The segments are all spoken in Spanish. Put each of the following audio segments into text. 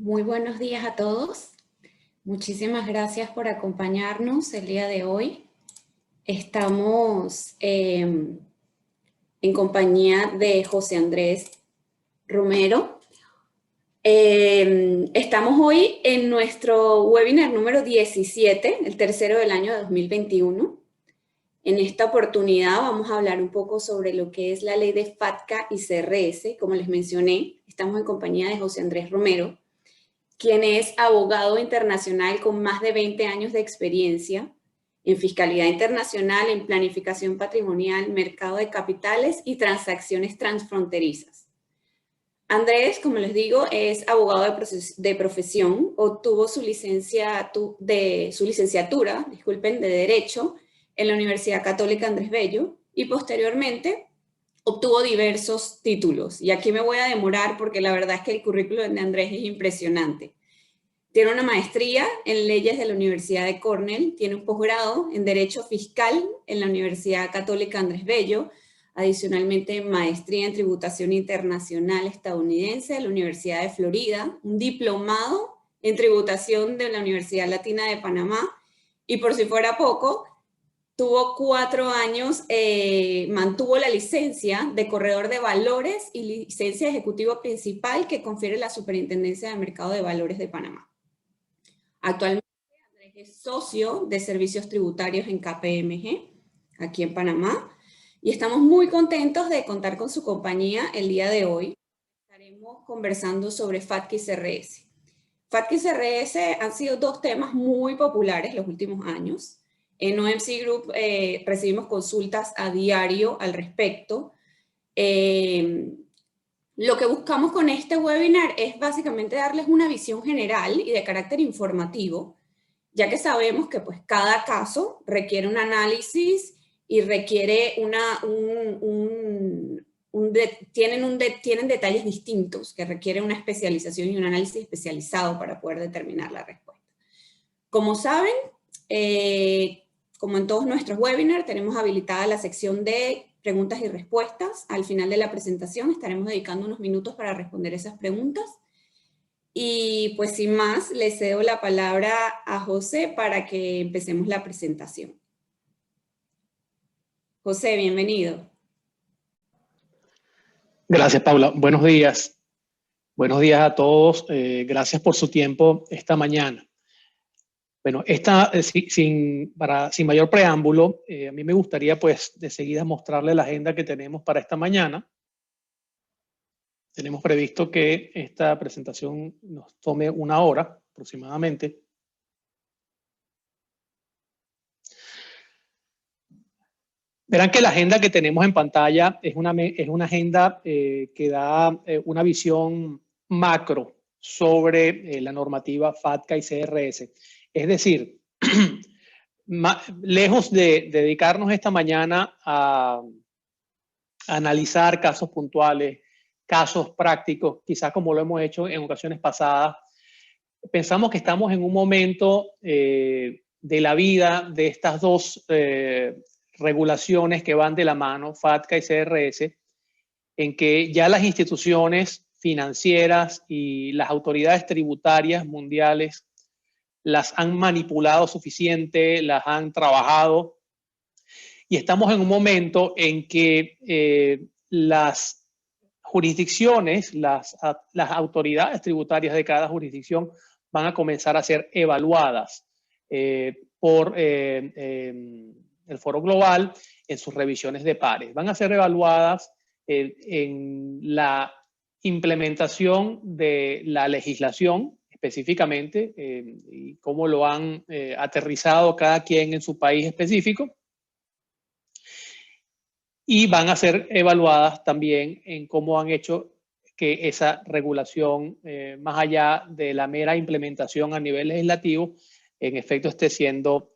Muy buenos días a todos. Muchísimas gracias por acompañarnos el día de hoy. Estamos en compañía de José Andrés Romero. Estamos hoy en nuestro webinar número 17, el tercero del año 2021. En esta oportunidad vamos a hablar un poco sobre lo que es la ley de FATCA y CRS. Como les mencioné, estamos en compañía de José Andrés Romero, quien es abogado internacional con más de 20 años de experiencia en fiscalidad internacional, en planificación patrimonial, mercado de capitales y transacciones transfronterizas. Andrés, como les digo, es abogado de profesión, obtuvo su licenciatura de Derecho en la Universidad Católica Andrés Bello y posteriormente obtuvo diversos títulos. Y aquí me voy a demorar porque la verdad es que el currículum de Andrés es impresionante. Tiene una maestría en leyes de la Universidad de Cornell, tiene un posgrado en Derecho Fiscal en la Universidad Católica Andrés Bello, adicionalmente maestría en Tributación Internacional Estadounidense de la Universidad de Florida, un diplomado en Tributación de la Universidad Latina de Panamá, y por si fuera poco, tuvo 4 años, mantuvo la licencia de corredor de valores y licencia de ejecutivo principal que confiere la Superintendencia de Mercado de Valores de Panamá. Actualmente Andrés es socio de servicios tributarios en KPMG, aquí en Panamá, y estamos muy contentos de contar con su compañía el día de hoy. Estaremos conversando sobre FATCA y CRS. FATCA y CRS han sido dos temas muy populares los últimos años. En OMC Group recibimos consultas a diario al respecto. Lo que buscamos con este webinar es básicamente darles una visión general y de carácter informativo, ya que sabemos que pues, cada caso requiere un análisis y requiere tienen detalles distintos que requieren una especialización y un análisis especializado para poder determinar la respuesta. Como saben, como en todos nuestros webinars, tenemos habilitada la sección de preguntas y respuestas. Al final de la presentación estaremos dedicando unos minutos para responder esas preguntas. Y pues sin más, le cedo la palabra a José para que empecemos la presentación. José, bienvenido. Gracias, Paula. Buenos días. Buenos días a todos. Gracias por su tiempo esta mañana. Bueno, sin mayor preámbulo, a mí me gustaría pues de seguida mostrarle la agenda que tenemos para esta mañana. Tenemos previsto que esta presentación nos tome 1 hora aproximadamente. Verán que la agenda que tenemos en pantalla es una agenda que da una visión macro sobre la normativa FATCA y CRS. Es decir, lejos de dedicarnos esta mañana a analizar casos puntuales, casos prácticos, quizás como lo hemos hecho en ocasiones pasadas, pensamos que estamos en un momento de la vida de estas dos regulaciones que van de la mano, FATCA y CRS, en que ya las instituciones financieras y las autoridades tributarias mundiales las han manipulado suficiente, las han trabajado, y estamos en un momento en que las jurisdicciones, las autoridades tributarias de cada jurisdicción van a comenzar a ser evaluadas por el Foro Global en sus revisiones de pares. Van a ser evaluadas en la implementación de la legislación específicamente y cómo lo han aterrizado cada quien en su país específico. Y van a ser evaluadas también en cómo han hecho que esa regulación, más allá de la mera implementación a nivel legislativo, en efecto esté siendo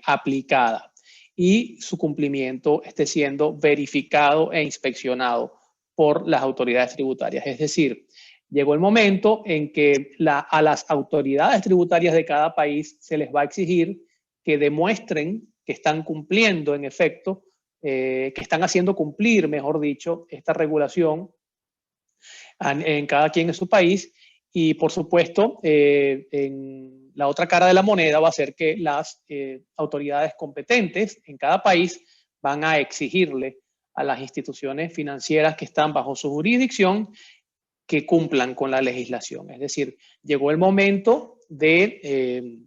aplicada y su cumplimiento esté siendo verificado e inspeccionado por las autoridades tributarias. Es decir, llegó el momento en que a las autoridades tributarias de cada país se les va a exigir que demuestren que están cumpliendo en efecto, que están haciendo cumplir, mejor dicho, esta regulación en cada quien en su país, Y por supuesto, en la otra cara de la moneda va a ser que las autoridades competentes en cada país van a exigirle a las instituciones financieras que están bajo su jurisdicción que cumplan con la legislación. Es decir, llegó el momento de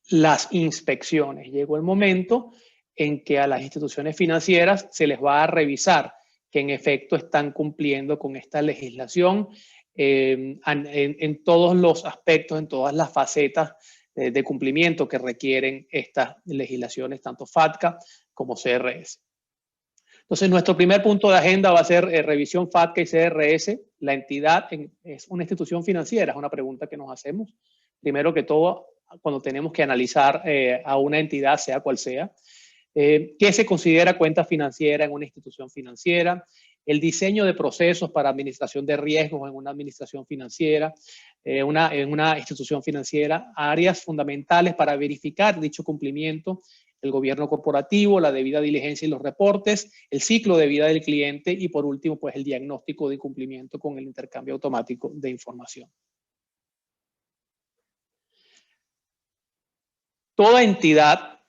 las inspecciones, llegó el momento en que a las instituciones financieras se les va a revisar que en efecto están cumpliendo con esta legislación en todos los aspectos, en todas las facetas de cumplimiento que requieren estas legislaciones, tanto FATCA como CRS. Entonces, nuestro primer punto de agenda va a ser revisión FATCA y CRS. La entidad es una institución financiera, es una pregunta que nos hacemos. Primero que todo, cuando tenemos que analizar a una entidad, sea cual sea, ¿qué se considera cuenta financiera en una institución financiera? El diseño de procesos para administración de riesgos en una administración financiera, en una institución financiera, áreas fundamentales para verificar dicho cumplimiento, el gobierno corporativo, la debida diligencia y los reportes, el ciclo de vida del cliente y por último, pues el diagnóstico de incumplimiento con el intercambio automático de información. Toda entidad,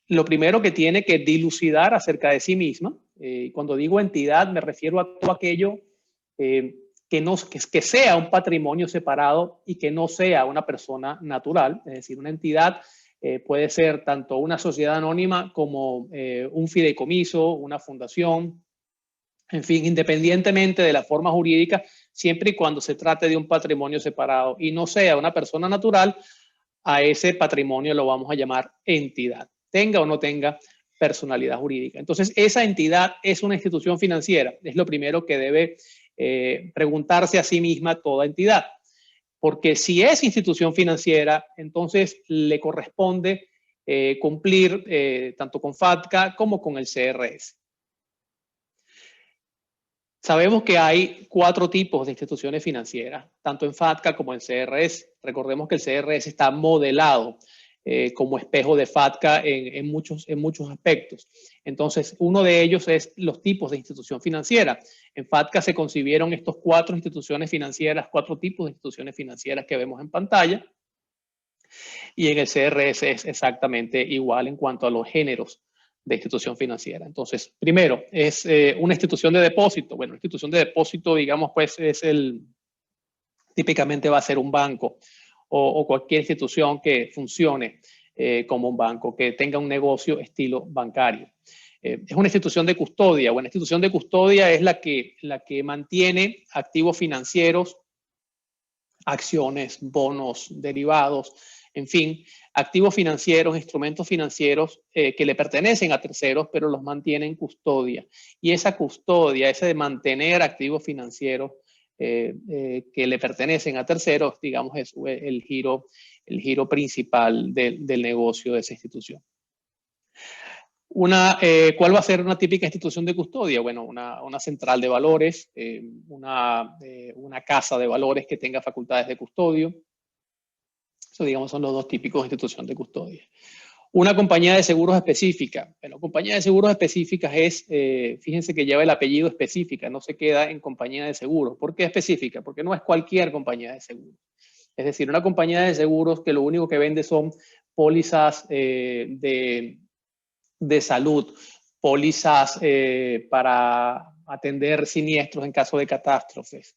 lo primero que tiene que dilucidar acerca de sí misma, cuando digo entidad me refiero a todo aquello que sea un patrimonio separado y que no sea una persona natural, es decir, una entidad puede ser tanto una sociedad anónima como un fideicomiso, una fundación, en fin, independientemente de la forma jurídica, siempre y cuando se trate de un patrimonio separado y no sea una persona natural, a ese patrimonio lo vamos a llamar entidad, tenga o no tenga personalidad jurídica. Entonces, esa entidad es una institución financiera, es lo primero que debe preguntarse a sí misma toda entidad. Porque si es institución financiera, entonces le corresponde cumplir tanto con FATCA como con el CRS. Sabemos que hay 4 tipos de instituciones financieras, tanto en FATCA como en CRS. Recordemos que el CRS está modelado como espejo de FATCA en muchos aspectos. Entonces, uno de ellos es los tipos de institución financiera. En FATCA se concibieron estos 4 instituciones financieras, 4 tipos de instituciones financieras que vemos en pantalla. Y en el CRS es exactamente igual en cuanto a los géneros de institución financiera. Entonces, primero, es una institución de depósito. Bueno, una institución de depósito, digamos, pues típicamente va a ser un banco o cualquier institución que funcione como un banco, que tenga un negocio estilo bancario. Es una institución de custodia. Una institución de custodia es la que mantiene activos financieros, acciones, bonos, derivados, en fin, activos financieros, instrumentos financieros que le pertenecen a terceros, pero los mantiene en custodia. Y esa custodia, ese de mantener activos financieros que le pertenecen a terceros, digamos, es el giro principal del negocio de esa institución. ¿Cuál va a ser una típica institución de custodia? Bueno, una central de valores, una casa de valores que tenga facultades de custodio. Eso, digamos, son los 2 típicos de institución de custodia. Una compañía de seguros específica. Bueno, compañía de seguros específicas es, fíjense que lleva el apellido específica, no se queda en compañía de seguros. ¿Por qué específica? Porque no es cualquier compañía de seguros. Es decir, una compañía de seguros que lo único que vende son pólizas de salud, pólizas para atender siniestros en caso de catástrofes,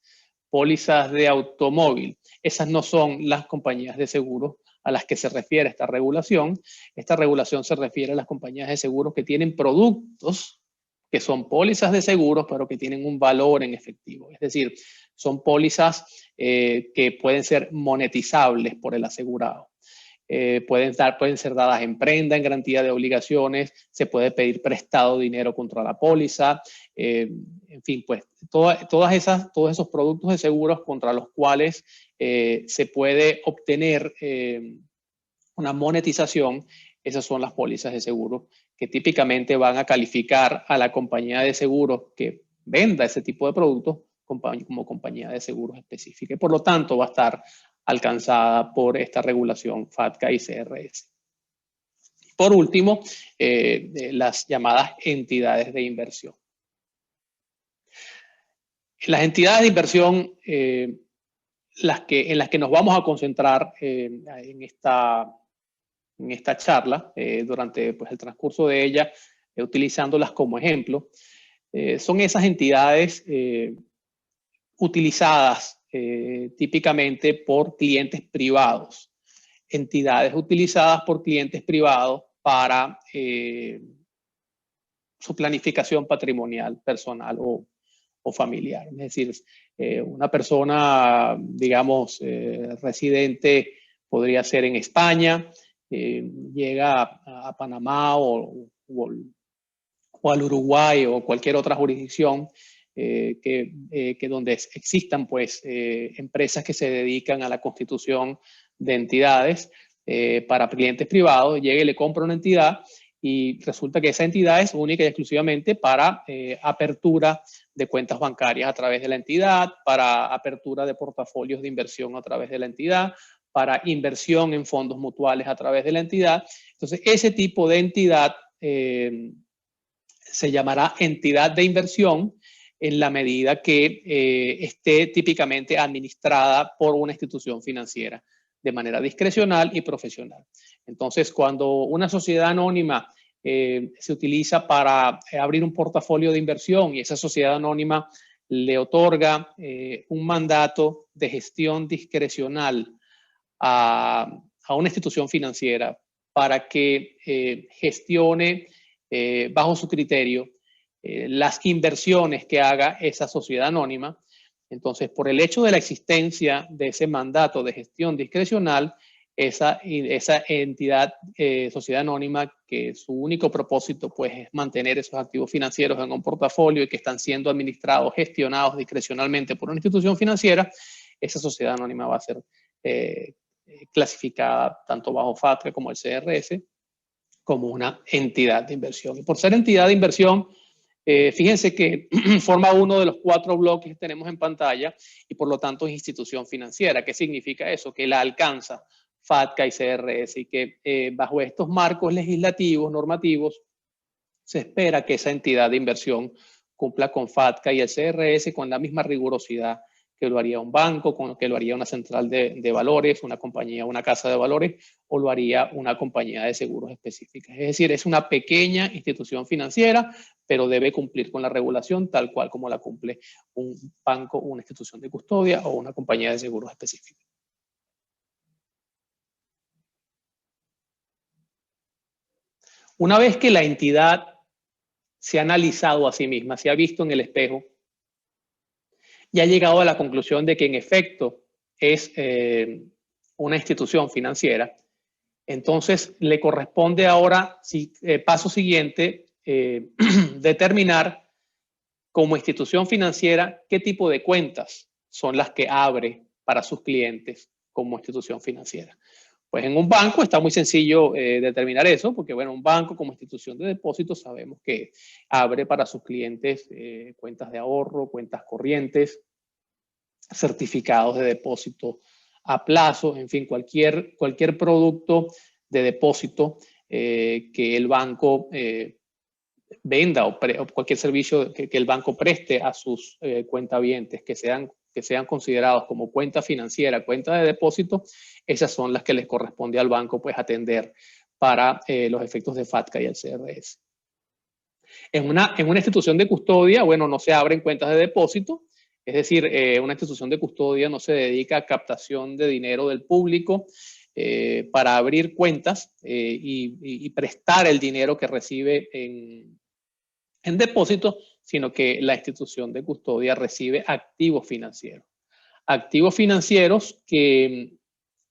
pólizas de automóvil. Esas no son las compañías de seguros a las que se refiere esta regulación. Esta regulación se refiere a las compañías de seguros que tienen productos que son pólizas de seguros, pero que tienen un valor en efectivo. Es decir, son pólizas que pueden ser monetizables por el asegurado. Pueden ser dadas en prenda, en garantía de obligaciones, se puede pedir prestado dinero contra la póliza, en fin, pues todos esos productos de seguros contra los cuales se puede obtener una monetización, esas son las pólizas de seguro que típicamente van a calificar a la compañía de seguros que venda ese tipo de productos como compañía de seguros específica. Y por lo tanto va a estar alcanzada por esta regulación FATCA y CRS. Por último, las llamadas entidades de inversión. Las entidades de inversión en las que nos vamos a concentrar en esta charla durante pues, el transcurso de ella, utilizándolas como ejemplo. Son esas entidades utilizadas típicamente por clientes privados. Entidades utilizadas por clientes privados para su planificación patrimonial, personal o familiar. Es decir, una persona, digamos, residente podría ser en España, llega a Panamá o al Uruguay o cualquier otra jurisdicción que donde existan pues, empresas que se dedican a la constitución de entidades para clientes privados, llega y le compra una entidad y resulta que esa entidad es única y exclusivamente para apertura de cuentas bancarias a través de la entidad, para apertura de portafolios de inversión a través de la entidad, para inversión en fondos mutuales a través de la entidad. Entonces, ese tipo de entidad se llamará entidad de inversión en la medida que esté típicamente administrada por una institución financiera de manera discrecional y profesional. Entonces, cuando una sociedad anónima se utiliza para abrir un portafolio de inversión y esa sociedad anónima le otorga un mandato de gestión discrecional a una institución financiera para que gestione bajo su criterio las inversiones que haga esa sociedad anónima. Entonces, por el hecho de la existencia de ese mandato de gestión discrecional, esa entidad, sociedad anónima, que su único propósito pues, es mantener esos activos financieros en un portafolio y que están siendo administrados, gestionados discrecionalmente por una institución financiera, esa sociedad anónima va a ser clasificada tanto bajo FATCA como el CRS como una entidad de inversión. Y por ser entidad de inversión, fíjense que forma uno de los 4 bloques que tenemos en pantalla y por lo tanto es institución financiera. ¿Qué significa eso? Que la alcanza FATCA y CRS y que bajo estos marcos legislativos, normativos, se espera que esa entidad de inversión cumpla con FATCA y el CRS con la misma rigurosidad que lo haría un banco, que lo haría una central de valores, una compañía, una casa de valores, o lo haría una compañía de seguros específicas. Es decir, es una pequeña institución financiera, pero debe cumplir con la regulación tal cual como la cumple un banco, una institución de custodia o una compañía de seguros específica. Una vez que la entidad se ha analizado a sí misma, se ha visto en el espejo, y ha llegado a la conclusión de que en efecto es una institución financiera, entonces le corresponde ahora, paso siguiente, determinar como institución financiera qué tipo de cuentas son las que abre para sus clientes como institución financiera. Pues en un banco está muy sencillo determinar eso, porque bueno, un banco como institución de depósitos sabemos que abre para sus clientes cuentas de ahorro, cuentas corrientes, certificados de depósito a plazo, en fin, cualquier producto de depósito que el banco venda o cualquier servicio que el banco preste a sus cuentavientes que sean considerados como cuenta financiera, cuenta de depósito, esas son las que les corresponde al banco pues atender para los efectos de FATCA y el CRS. En una institución de custodia, bueno, no se abren cuentas de depósito, es decir, una institución de custodia no se dedica a captación de dinero del público para abrir cuentas y prestar el dinero que recibe en depósito, sino que la institución de custodia recibe activos financieros. Activos financieros que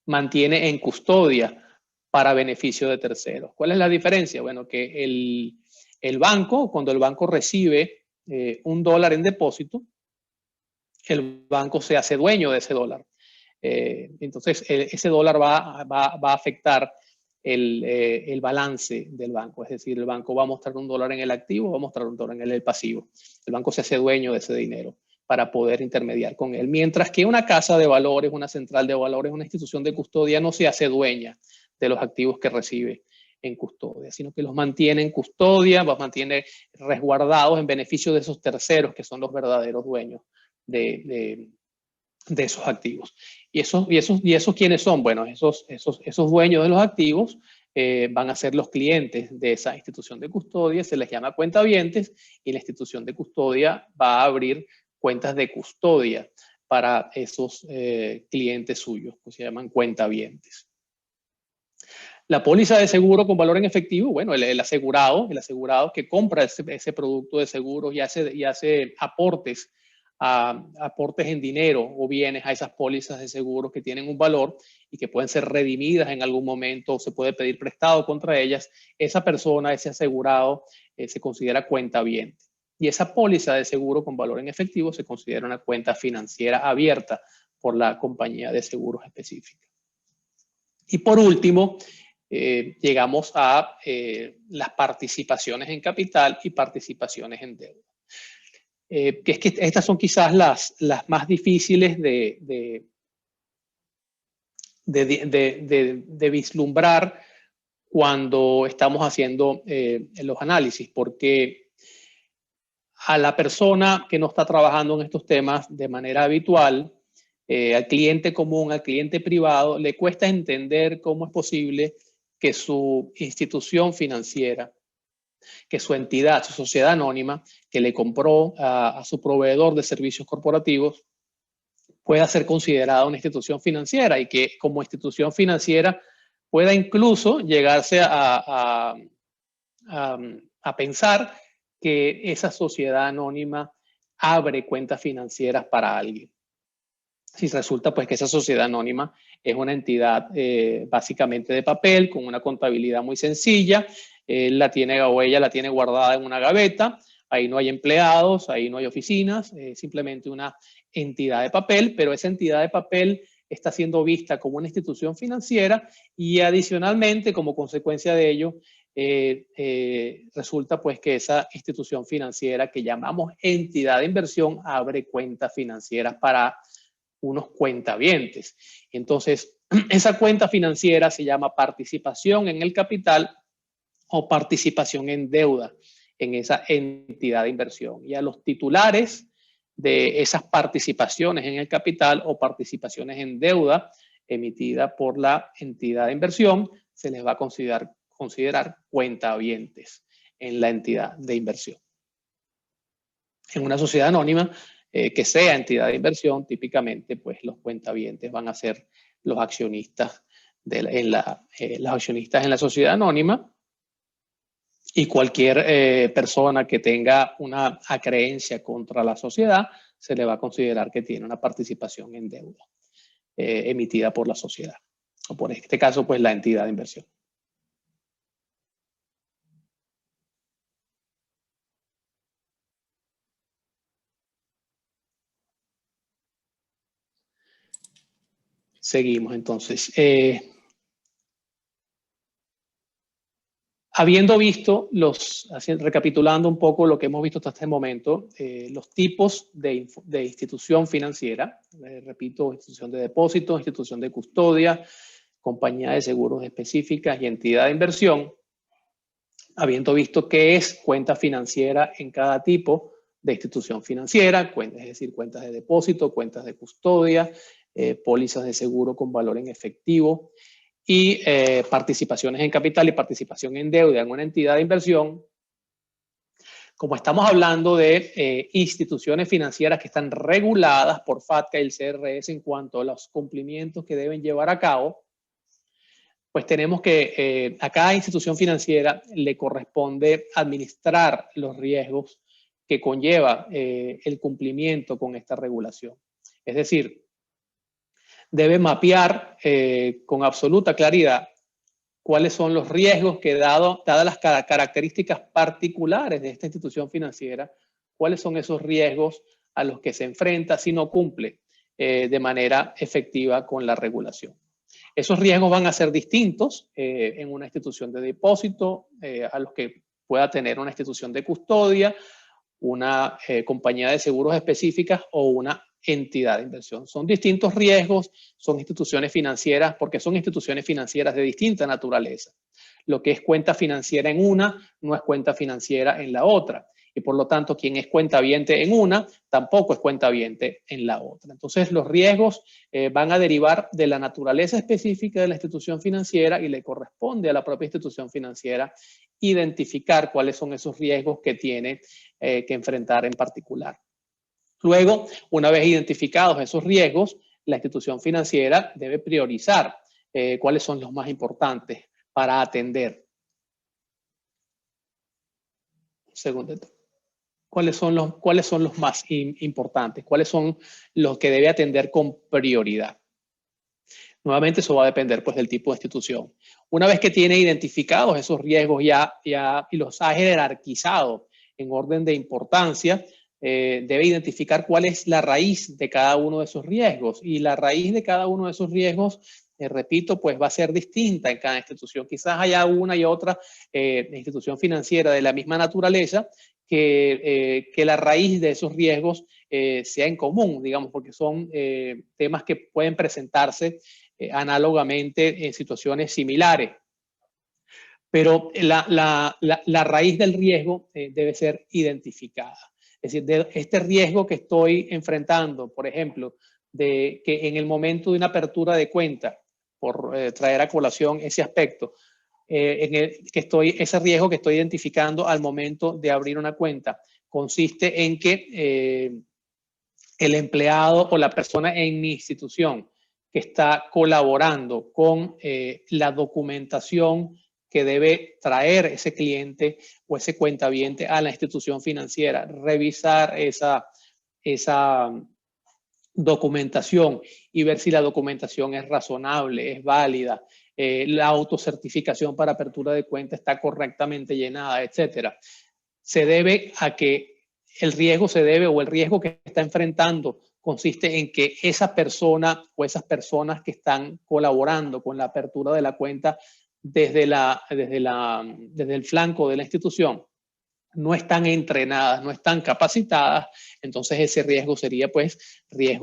mantiene en custodia para beneficio de terceros. ¿Cuál es la diferencia? Bueno, que el banco, cuando el banco recibe $1 en depósito, el banco se hace dueño de ese dólar. Entonces, ese dólar va a afectar el balance del banco. Es decir, el banco va a mostrar $1 en el activo, va a mostrar $1 en el pasivo. El banco se hace dueño de ese dinero para poder intermediar con él. Mientras que una casa de valores, una central de valores, una institución de custodia no se hace dueña de los activos que recibe en custodia, sino que los mantiene en custodia, los mantiene resguardados en beneficio de esos terceros que son los verdaderos dueños de de esos activos. ¿Y esos quiénes son? Bueno, esos dueños de los activos van a ser los clientes de esa institución de custodia, se les llama cuentavientes, y la institución de custodia va a abrir cuentas de custodia para esos clientes suyos, que se llaman cuentavientes. La póliza de seguro con valor en efectivo, bueno, el asegurado que compra ese producto de seguros y hace aportes en dinero o bienes a esas pólizas de seguros que tienen un valor y que pueden ser redimidas en algún momento, o se puede pedir prestado contra ellas. Esa persona, ese asegurado, se considera cuentaviente. Y esa póliza de seguro con valor en efectivo se considera una cuenta financiera abierta por la compañía de seguros específica. Y por último, llegamos a las participaciones en capital y participaciones en deuda. Que es que estas son quizás las más difíciles de vislumbrar cuando estamos haciendo los análisis, porque a la persona que no está trabajando en estos temas de manera habitual, al cliente común, al cliente privado, le cuesta entender cómo es posible que su institución financiera, que su entidad, su sociedad anónima, que le compró a su proveedor de servicios corporativos, pueda ser considerada una institución financiera, y que como institución financiera pueda incluso llegarse a pensar que esa sociedad anónima abre cuentas financieras para alguien. Si resulta pues que esa sociedad anónima es una entidad básicamente de papel, con una contabilidad muy sencilla, ella la tiene guardada en una gaveta, ahí no hay empleados, ahí no hay oficinas, simplemente una entidad de papel, pero esa entidad de papel está siendo vista como una institución financiera, y adicionalmente, como consecuencia de ello, resulta pues que esa institución financiera que llamamos entidad de inversión abre cuentas financieras para unos cuentavientes. Entonces, esa cuenta financiera se llama participación en el capital o participación en deuda en esa entidad de inversión. Y a los titulares de esas participaciones en el capital o participaciones en deuda emitida por la entidad de inversión se les va a considerar cuentavientes en la entidad de inversión. En una sociedad anónima que sea entidad de inversión, típicamente pues los cuentavientes van a ser los accionistas los accionistas en la sociedad anónima, y cualquier persona que tenga una acreencia contra la sociedad se le va a considerar que tiene una participación en deuda emitida por la sociedad, o por este caso pues la entidad de inversión. Seguimos entonces. Habiendo visto recapitulando un poco lo que hemos visto hasta este momento, los tipos de institución financiera, repito, institución de depósito, institución de custodia, compañía de seguros específicas y entidad de inversión, habiendo visto qué es cuenta financiera en cada tipo de institución financiera, es decir, cuentas de depósito, cuentas de custodia, pólizas de seguro con valor en efectivo, y participaciones en capital y participación en deuda en una entidad de inversión. Como estamos hablando de instituciones financieras que están reguladas por FATCA y el CRS en cuanto a los cumplimientos que deben llevar a cabo, pues tenemos que a cada institución financiera le corresponde administrar los riesgos que conlleva el cumplimiento con esta regulación. Es decir, debe mapear con absoluta claridad cuáles son los riesgos que, dadas las características particulares de esta institución financiera, cuáles son esos riesgos a los que se enfrenta si no cumple de manera efectiva con la regulación. Esos riesgos van a ser distintos en una institución de depósito a los que pueda tener una institución de custodia, una compañía de seguros específicas o una entidad de inversión. Son distintos riesgos, son instituciones financieras, porque son instituciones financieras de distinta naturaleza. Lo que es cuenta financiera en una no es cuenta financiera en la otra. y por lo tanto quien es cuentaviente en una tampoco es cuentaviente en la otra. Entonces los riesgos van a derivar de la naturaleza específica de la institución financiera y le corresponde a la propia institución financiera identificar cuáles son esos riesgos que tiene que enfrentar en particular. Luego, una vez identificados esos riesgos, la institución financiera debe priorizar cuáles son los más importantes para atender. Un segundo. ¿Cuáles son los más importantes? ¿Cuáles son los que debe atender con prioridad? Nuevamente, eso va a depender pues, del tipo de institución. Una vez que tiene identificados esos riesgos y los ha jerarquizado en orden de importancia, debe identificar cuál es la raíz de cada uno de esos riesgos. Y la raíz de cada uno de esos riesgos, repito, pues va a ser distinta en cada institución. Quizás haya una y otra institución financiera de la misma naturaleza que la raíz de esos riesgos sea en común, digamos, porque son temas que pueden presentarse análogamente en situaciones similares. Pero la raíz del riesgo debe ser identificada. Es decir, de este riesgo que estoy enfrentando, por ejemplo, de que en el momento de una apertura de cuenta, por traer a colación ese aspecto, ese riesgo que estoy identificando al momento de abrir una cuenta, consiste en que el empleado o la persona en mi institución que está colaborando con la documentación que debe traer ese cliente o ese cuentaviente a la institución financiera, revisar esa documentación y ver si la documentación es razonable, es válida, la autocertificación para apertura de cuenta está correctamente llenada, etcétera. Se debe a que el riesgo que está enfrentando consiste en que esa persona o esas personas que están colaborando con la apertura de la cuenta desde el flanco de la institución no están entrenadas, no están capacitadas, entonces ese riesgo sería pues la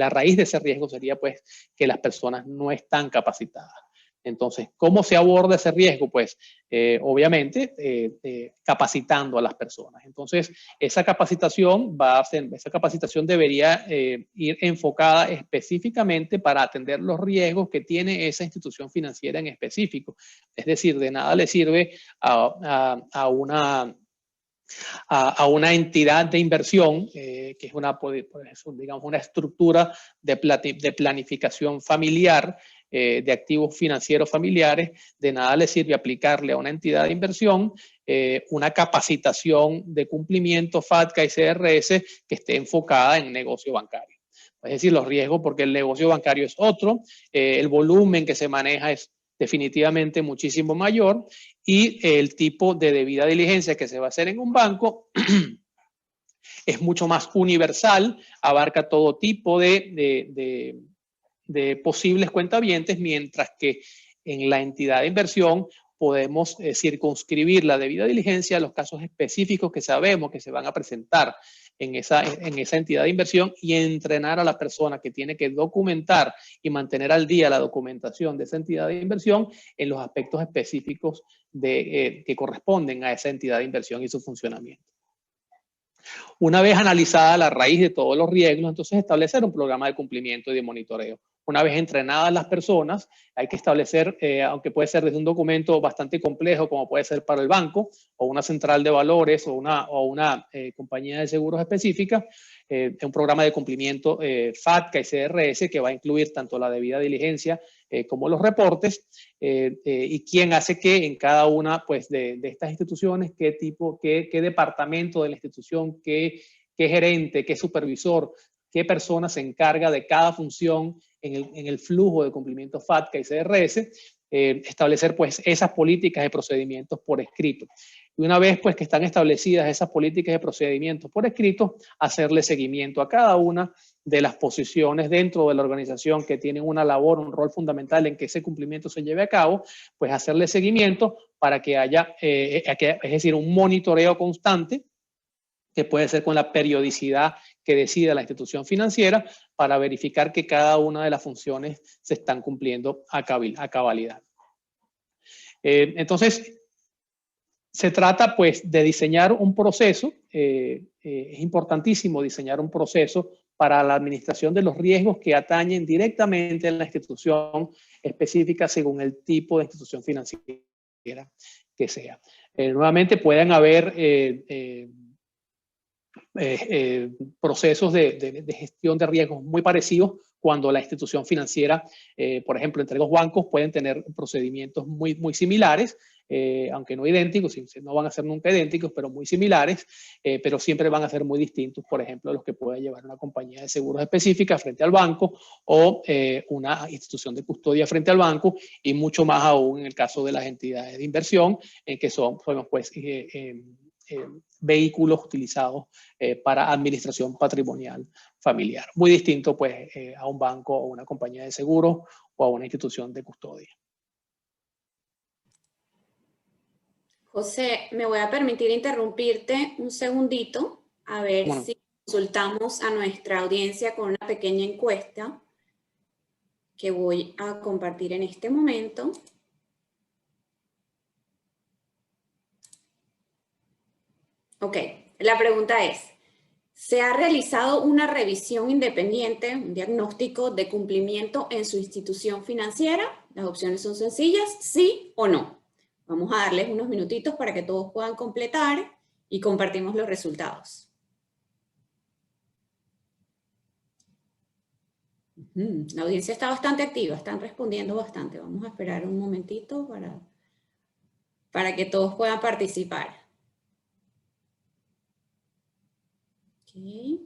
raíz de ese riesgo sería pues que las personas no están capacitadas. Entonces, ¿cómo se aborda ese riesgo? Pues, obviamente, capacitando a las personas. Entonces, esa capacitación debería ir enfocada específicamente para atender los riesgos que tiene esa institución financiera en específico. Es decir, de nada le sirve a una entidad de inversión, que es digamos, una estructura de planificación familiar, de activos financieros familiares, de nada le sirve aplicarle a una entidad de inversión una capacitación de cumplimiento FATCA y CRS que esté enfocada en negocio bancario. Es decir, los riesgos, porque el negocio bancario es otro, el volumen que se maneja es definitivamente muchísimo mayor y el tipo de debida diligencia que se va a hacer en un banco es mucho más universal, abarca todo tipo de posibles cuentavientes, mientras que en la entidad de inversión podemos circunscribir la debida diligencia a los casos específicos que sabemos que se van a presentar en esa entidad de inversión y entrenar a la persona que tiene que documentar y mantener al día la documentación de esa entidad de inversión en los aspectos específicos que corresponden a esa entidad de inversión y su funcionamiento. Una vez analizada la raíz de todos los riesgos, entonces establecer un programa de cumplimiento y de monitoreo. Una vez entrenadas las personas, hay que establecer, aunque puede ser desde un documento bastante complejo, como puede ser para el banco, o una central de valores, o una compañía de seguros específica, un programa de cumplimiento FATCA y CRS que va a incluir tanto la debida diligencia como los reportes, y quién hace qué en cada una pues, de estas instituciones, qué departamento de la institución, qué gerente, qué supervisor, qué persona se encarga de cada función en el flujo de cumplimiento FATCA y CRS, establecer pues esas políticas de procedimientos por escrito. Y una vez pues que están establecidas esas políticas de procedimientos por escrito, hacerle seguimiento a cada una de las posiciones dentro de la organización que tienen una labor, un rol fundamental en que ese cumplimiento se lleve a cabo, pues hacerle seguimiento para que haya, es decir, un monitoreo constante que puede ser con la periodicidad que decida la institución financiera para verificar que cada una de las funciones se están cumpliendo a cabalidad. Entonces, Se trata pues de diseñar un proceso, es importantísimo diseñar un proceso para la administración de los riesgos que atañen directamente a la institución específica según el tipo de institución financiera que sea. Nuevamente pueden haber procesos de gestión de riesgos muy parecidos cuando la institución financiera, por ejemplo, entre los bancos pueden tener procedimientos muy similares, aunque no idénticos, no van a ser nunca idénticos, pero muy similares, pero siempre van a ser muy distintos, por ejemplo, los que pueda llevar una compañía de seguros específica frente al banco o una institución de custodia frente al banco, y mucho más aún en el caso de las entidades de inversión, que son pues, vehículos utilizados para administración patrimonial familiar. Muy distinto pues a un banco o una compañía de seguros o a una institución de custodia. José, me voy a permitir interrumpirte un segundito a ver si consultamos a nuestra audiencia con una pequeña encuesta que voy a compartir en este momento. Ok, la pregunta es, ¿se ha realizado una revisión independiente, un diagnóstico de cumplimiento en su institución financiera? Las opciones son sencillas, sí o no. Vamos a darles unos minutitos para que todos puedan completar y compartimos los resultados. La audiencia está bastante activa, están respondiendo bastante. Vamos a esperar un momentito para que todos puedan participar. Okay.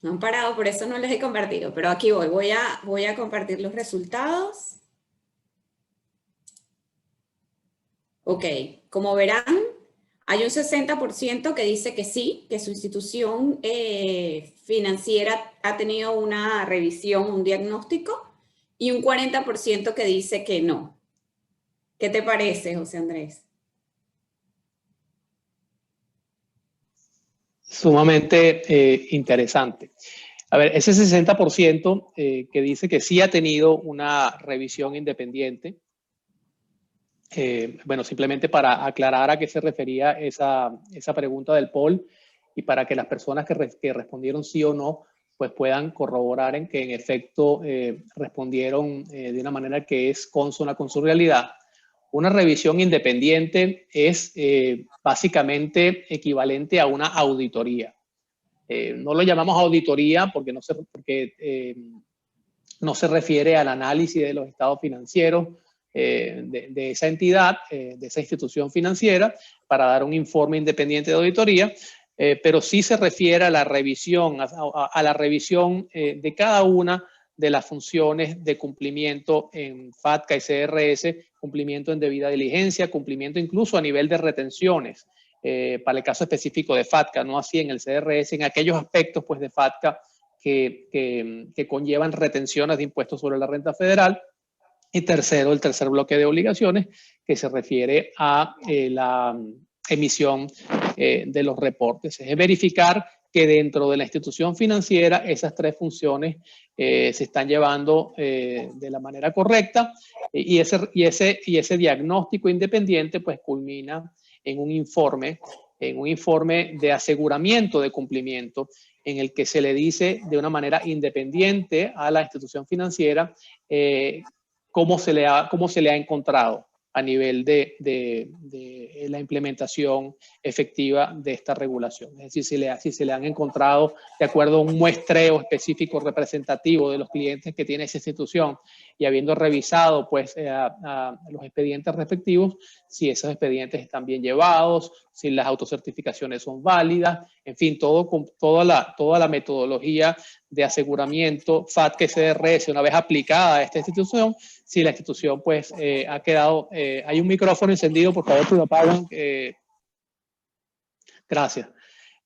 No han parado, por eso no les he compartido, pero aquí voy a compartir los resultados. Ok, como verán, hay un 60% que dice que sí, que su institución financiera ha tenido una revisión, un diagnóstico, y un 40% que dice que no. ¿Qué te parece, José Andrés? Sumamente interesante. A ver, ese 60% que dice que sí ha tenido una revisión independiente, bueno, simplemente para aclarar a qué se refería esa pregunta del poll y para que las personas que respondieron sí o no, pues puedan corroborar en que en efecto respondieron de una manera que es consona con su realidad. Una revisión independiente es básicamente equivalente a una auditoría. No lo llamamos auditoría porque no se refiere al análisis de los estados financieros de esa entidad, de esa institución financiera, para dar un informe independiente de auditoría, pero sí se refiere a la revisión, a la revisión de cada una de las funciones de cumplimiento en FATCA y CRS, cumplimiento en debida diligencia, cumplimiento incluso a nivel de retenciones, para el caso específico de FATCA, no así en el CRS, en aquellos aspectos pues, de FATCA que conllevan retenciones de impuestos sobre la renta federal. Y tercero, el tercer bloque de obligaciones que se refiere a la emisión de los reportes. Es verificar que dentro de la institución financiera esas tres funciones se están llevando de la manera correcta y ese diagnóstico independiente pues culmina en un informe de aseguramiento de cumplimiento en el que se le dice de una manera independiente a la institución financiera cómo se le ha encontrado a nivel de la implementación efectiva de esta regulación. Es decir, si se le han encontrado de acuerdo a un muestreo específico representativo de los clientes que tiene esa institución y habiendo revisado pues, a los expedientes respectivos, si esos expedientes están bien llevados, si las autocertificaciones son válidas, en fin, toda la metodología de aseguramiento FATCA y CRS una vez aplicada a esta institución, si la institución pues ha quedado, hay un micrófono encendido, por favor, que lo apagan. Gracias.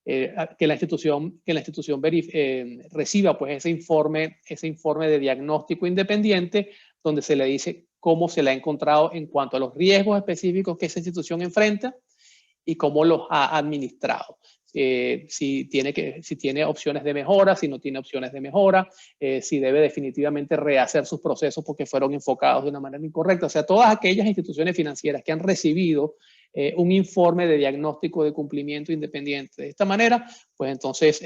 Que la institución reciba pues ese informe de diagnóstico independiente donde se le dice cómo se le ha encontrado en cuanto a los riesgos específicos que esa institución enfrenta y cómo los ha administrado. si tiene opciones de mejora, si no tiene opciones de mejora, si debe definitivamente rehacer sus procesos porque fueron enfocados de una manera incorrecta. O sea, todas aquellas instituciones financieras que han recibido un informe de diagnóstico de cumplimiento independiente de esta manera, pues entonces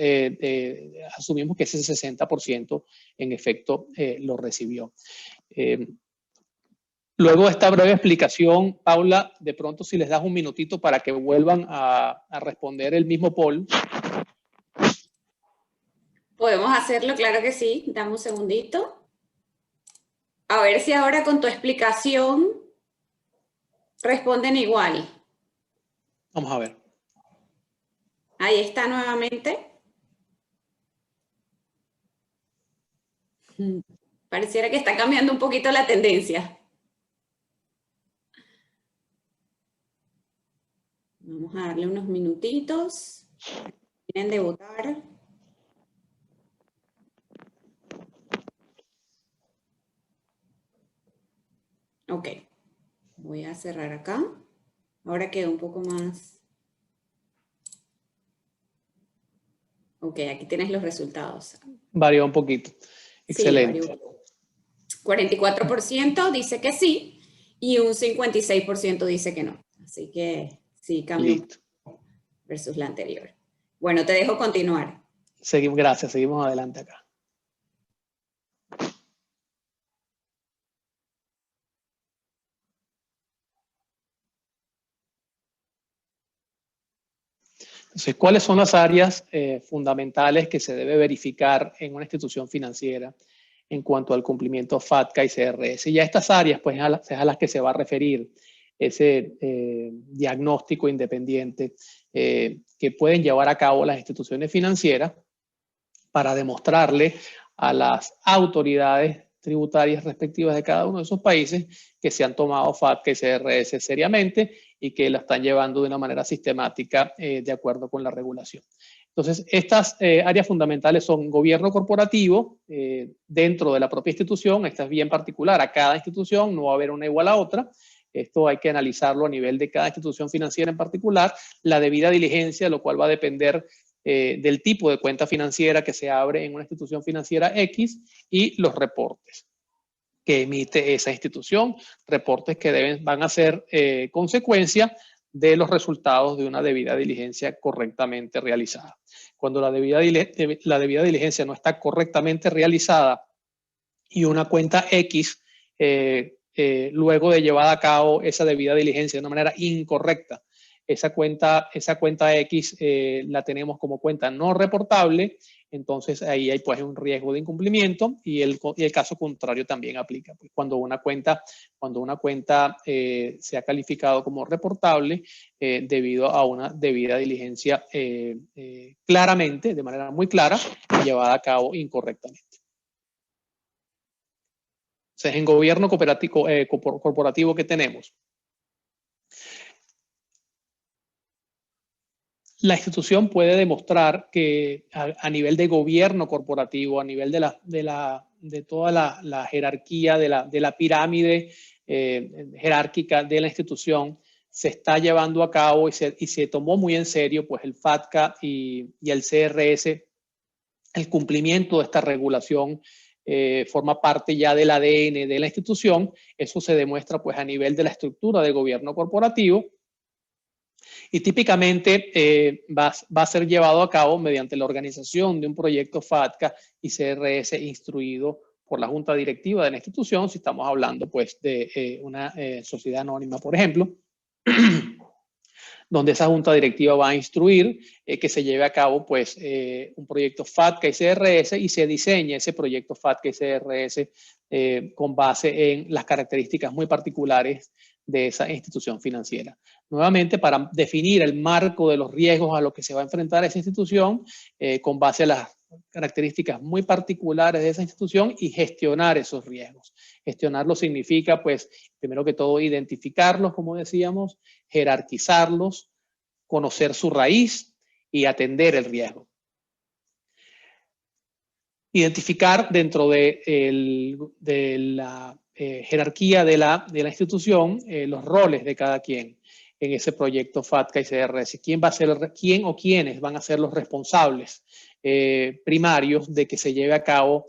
asumimos que ese 60% en efecto lo recibió. Luego de esta breve explicación, Paula, de pronto si les das un minutito para que vuelvan a responder el mismo poll. Podemos hacerlo, claro que sí. Dame un segundito. A ver si ahora con tu explicación responden igual. Vamos a ver. Ahí está nuevamente. Pareciera que está cambiando un poquito la tendencia. Vamos a darle unos minutitos. Tienen de votar. Ok. Voy a cerrar acá. Ahora queda un poco más. Ok, aquí tienes los resultados. Varió un poquito. Excelente. Sí, 44% dice que sí y un 56% dice que no. Así que sí, cambió versus la anterior. Bueno, te dejo continuar. Gracias, seguimos adelante acá. Entonces, ¿cuáles son las áreas fundamentales que se debe verificar en una institución financiera en cuanto al cumplimiento FATCA y CRS? Y a estas áreas, pues, es a las que se va a referir ese diagnóstico independiente que pueden llevar a cabo las instituciones financieras para demostrarle a las autoridades tributarias respectivas de cada uno de esos países que se han tomado FATCA y CRS seriamente y que la están llevando de una manera sistemática de acuerdo con la regulación. Entonces, estas áreas fundamentales son gobierno corporativo dentro de la propia institución. Esta es bien particular a cada institución, no va a haber una igual a otra. Esto hay que analizarlo a nivel de cada institución financiera en particular. La debida diligencia, lo cual va a depender del tipo de cuenta financiera que se abre en una institución financiera X y los reportes que emite esa institución, reportes que van a ser consecuencia de los resultados de una debida diligencia correctamente realizada. Cuando la debida diligencia no está correctamente realizada y una cuenta X, luego de llevada a cabo esa debida diligencia de una manera incorrecta, esa cuenta X la tenemos como cuenta no reportable, entonces ahí hay pues un riesgo de incumplimiento y el caso contrario también aplica. Pues cuando una cuenta se ha calificado como reportable debido a una debida diligencia claramente, de manera muy clara, llevada a cabo incorrectamente. Entonces, en gobierno corporativo, ¿qué tenemos? La institución puede demostrar que a nivel de gobierno corporativo, a nivel de toda la jerarquía, de la pirámide jerárquica de la institución, se está llevando a cabo y se tomó muy en serio pues, el FATCA y el CRS, el cumplimiento de esta regulación forma parte ya del ADN de la institución. Eso se demuestra pues, a nivel de la estructura de gobierno corporativo. Y típicamente va a ser llevado a cabo mediante la organización de un proyecto FATCA y CRS instruido por la junta directiva de la institución, si estamos hablando pues de una sociedad anónima, por ejemplo, donde esa junta directiva va a instruir que se lleve a cabo pues un proyecto FATCA y CRS y se diseñe ese proyecto FATCA y CRS con base en las características muy particulares de esa institución financiera. Nuevamente, para definir el marco de los riesgos a los que se va a enfrentar esa institución con base a las características muy particulares de esa institución y gestionar esos riesgos. Gestionarlos significa, pues, primero que todo, identificarlos, como decíamos, jerarquizarlos, conocer su raíz y atender el riesgo. Identificar dentro de la jerarquía de la institución los roles de cada quien. en ese proyecto FATCA y CRS. ¿Quién o quiénes van a ser los responsables primarios de que se lleve a cabo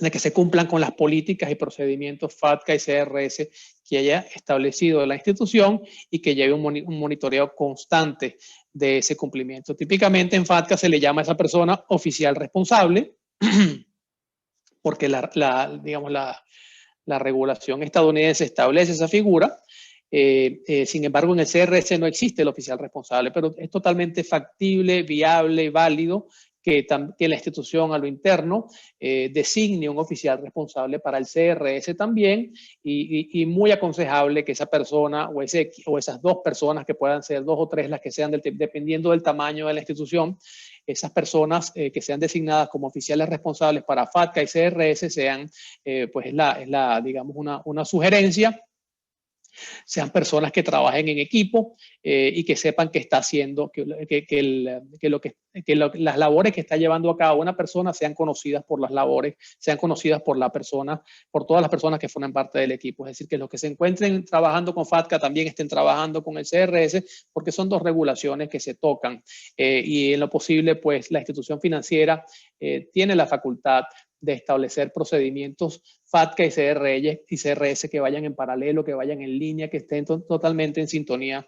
de que se cumplan con las políticas y procedimientos FATCA y CRS que haya establecido la institución y que lleve un monitoreo constante de ese cumplimiento? Típicamente en FATCA se le llama a esa persona oficial responsable, porque digamos, la regulación estadounidense establece esa figura. Sin embargo, en el CRS no existe el oficial responsable, pero es totalmente factible, viable, válido que la institución a lo interno designe un oficial responsable para el CRS también, y muy aconsejable que esa persona o esas dos personas, que puedan ser dos o tres las que sean, dependiendo del tamaño de la institución, esas personas que sean designadas como oficiales responsables para FATCA y CRS sean, pues digamos, una sugerencia, sean personas que trabajen en equipo y que sepan que está haciendo, las labores que está llevando a cabo una persona sean conocidas por las labores, sean conocidas por la persona, por todas las personas que forman parte del equipo. Es decir, que los que se encuentren trabajando con FATCA también estén trabajando con el CRS, porque son dos regulaciones que se tocan y en lo posible, pues la institución financiera tiene la facultad de establecer procedimientos FATCA y CRS que vayan en paralelo, que vayan en línea, que estén totalmente en sintonía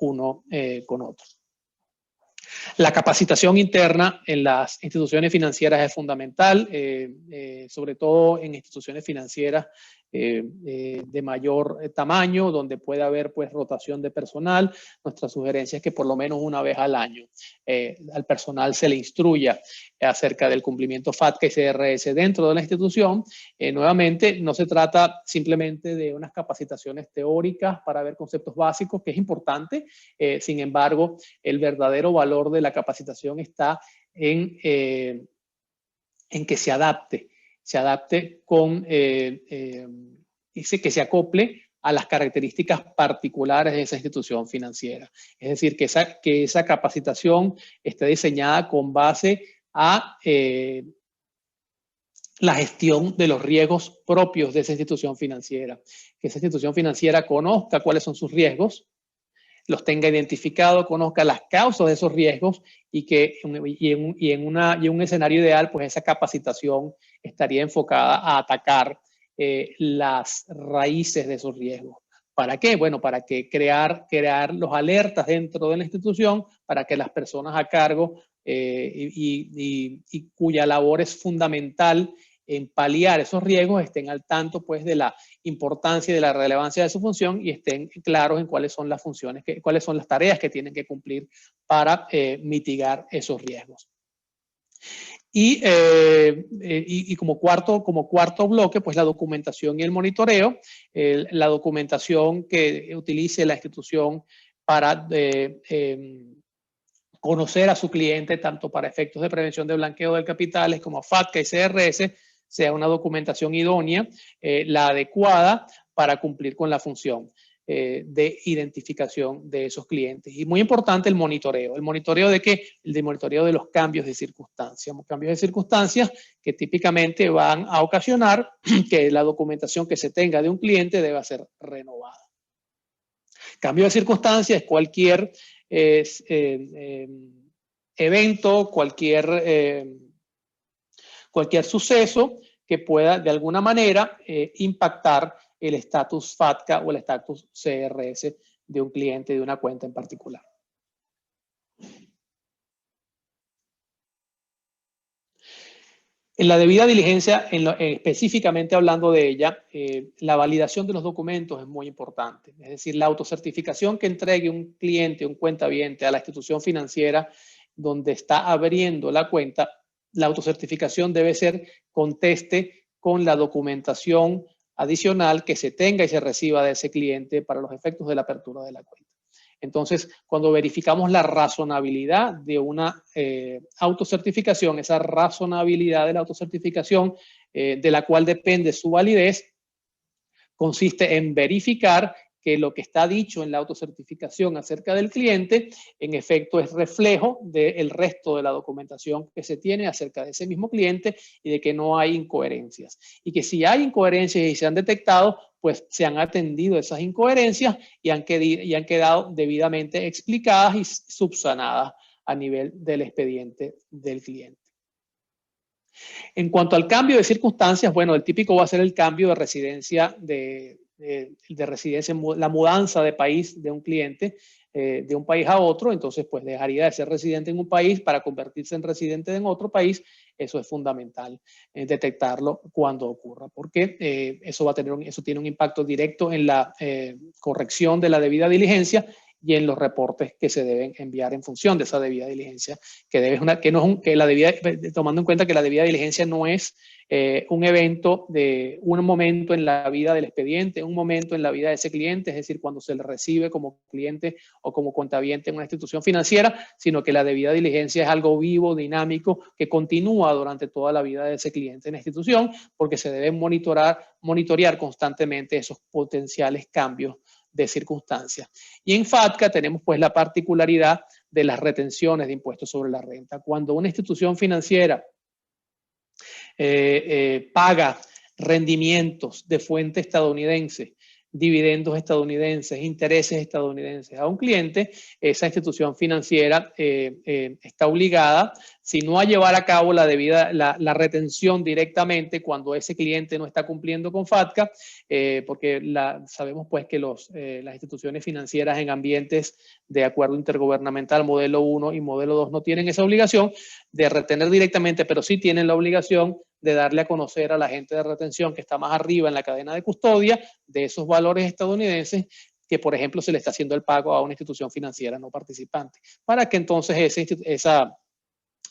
uno con otro. La capacitación interna en las instituciones financieras es fundamental, sobre todo en instituciones financieras de mayor tamaño, donde puede haber pues rotación de personal. Nuestra sugerencia es que por lo menos una vez al año al personal se le instruya acerca del cumplimiento FATCA y CRS dentro de la institución. Nuevamente, no se trata simplemente de unas capacitaciones teóricas para ver conceptos básicos, que es importante. Sin embargo, el verdadero valor de la capacitación está en que se adapte que se acople a las características particulares de esa institución financiera. Es decir, que esa capacitación esté diseñada con base a la gestión de los riesgos propios de esa institución financiera. Que esa institución financiera conozca cuáles son sus riesgos, los tenga identificado, conozca las causas de esos riesgos y en un escenario ideal, pues esa capacitación estaría enfocada a atacar las raíces de esos riesgos. ¿Para qué? Bueno, para que crear los alertas dentro de la institución, para que las personas a cargo y cuya labor es fundamental en paliar esos riesgos estén al tanto pues de la importancia y de la relevancia de su función y estén claros en cuáles son las funciones, cuáles son las tareas que tienen que cumplir para mitigar esos riesgos. Y como cuarto bloque, pues la documentación y el monitoreo. La documentación que utilice la institución para conocer a su cliente, tanto para efectos de prevención de blanqueo de capitales como FATCA y CRS, sea una documentación idónea, la adecuada para cumplir con la función de identificación de esos clientes. Y muy importante el monitoreo. ¿El monitoreo de qué? El monitoreo de los cambios de circunstancias. Cambios de circunstancias que típicamente van a ocasionar que la documentación que se tenga de un cliente deba ser renovada. Cambio de circunstancias es cualquier evento, cualquier suceso que pueda de alguna manera impactar el estatus FATCA o el estatus CRS de un cliente de una cuenta en particular. En la debida diligencia, específicamente hablando de ella, la validación de los documentos es muy importante. Es decir, la autocertificación que entregue un cliente, un cuentaviente a la institución financiera donde está abriendo la cuenta, la autocertificación debe ser conteste con la documentación adicional que se tenga y se reciba de ese cliente para los efectos de la apertura de la cuenta. Entonces, cuando verificamos la razonabilidad de una autocertificación, esa razonabilidad de la autocertificación de la cual depende su validez, consiste en verificar que lo que está dicho en la autocertificación acerca del cliente, en efecto es reflejo del resto de la documentación que se tiene acerca de ese mismo cliente y de que no hay incoherencias. Y que si hay incoherencias y se han detectado, pues se han atendido esas incoherencias y han quedado debidamente explicadas y subsanadas a nivel del expediente del cliente. En cuanto al cambio de circunstancias, bueno, el típico va a ser el cambio de residencia, la mudanza de país de un cliente de un país a otro. Entonces, pues dejaría de ser residente en un país para convertirse en residente en otro país. Eso es fundamental detectarlo cuando ocurra, porque eso tiene un impacto directo en la corrección de la debida diligencia y en los reportes que se deben enviar en función de esa debida diligencia, tomando en cuenta que la debida diligencia no es un evento de un momento en la vida del expediente, un momento en la vida de ese cliente, es decir, cuando se le recibe como cliente o como cuentaviente en una institución financiera, sino que la debida diligencia es algo vivo, dinámico, que continúa durante toda la vida de ese cliente en la institución, porque se deben monitorear constantemente esos potenciales cambios de circunstancias. Y en FATCA tenemos pues la particularidad de las retenciones de impuestos sobre la renta. Cuando una institución financiera paga rendimientos de fuente estadounidense, dividendos estadounidenses, intereses estadounidenses a un cliente, esa institución financiera está obligada, si no a llevar a cabo la retención directamente cuando ese cliente no está cumpliendo con FATCA, porque sabemos pues que las instituciones financieras en ambientes de acuerdo intergubernamental modelo 1 y modelo 2 no tienen esa obligación de retener directamente, pero sí tienen la obligación de darle a conocer a la agente de retención que está más arriba en la cadena de custodia de esos valores estadounidenses que, por ejemplo, se le está haciendo el pago a una institución financiera no participante, para que entonces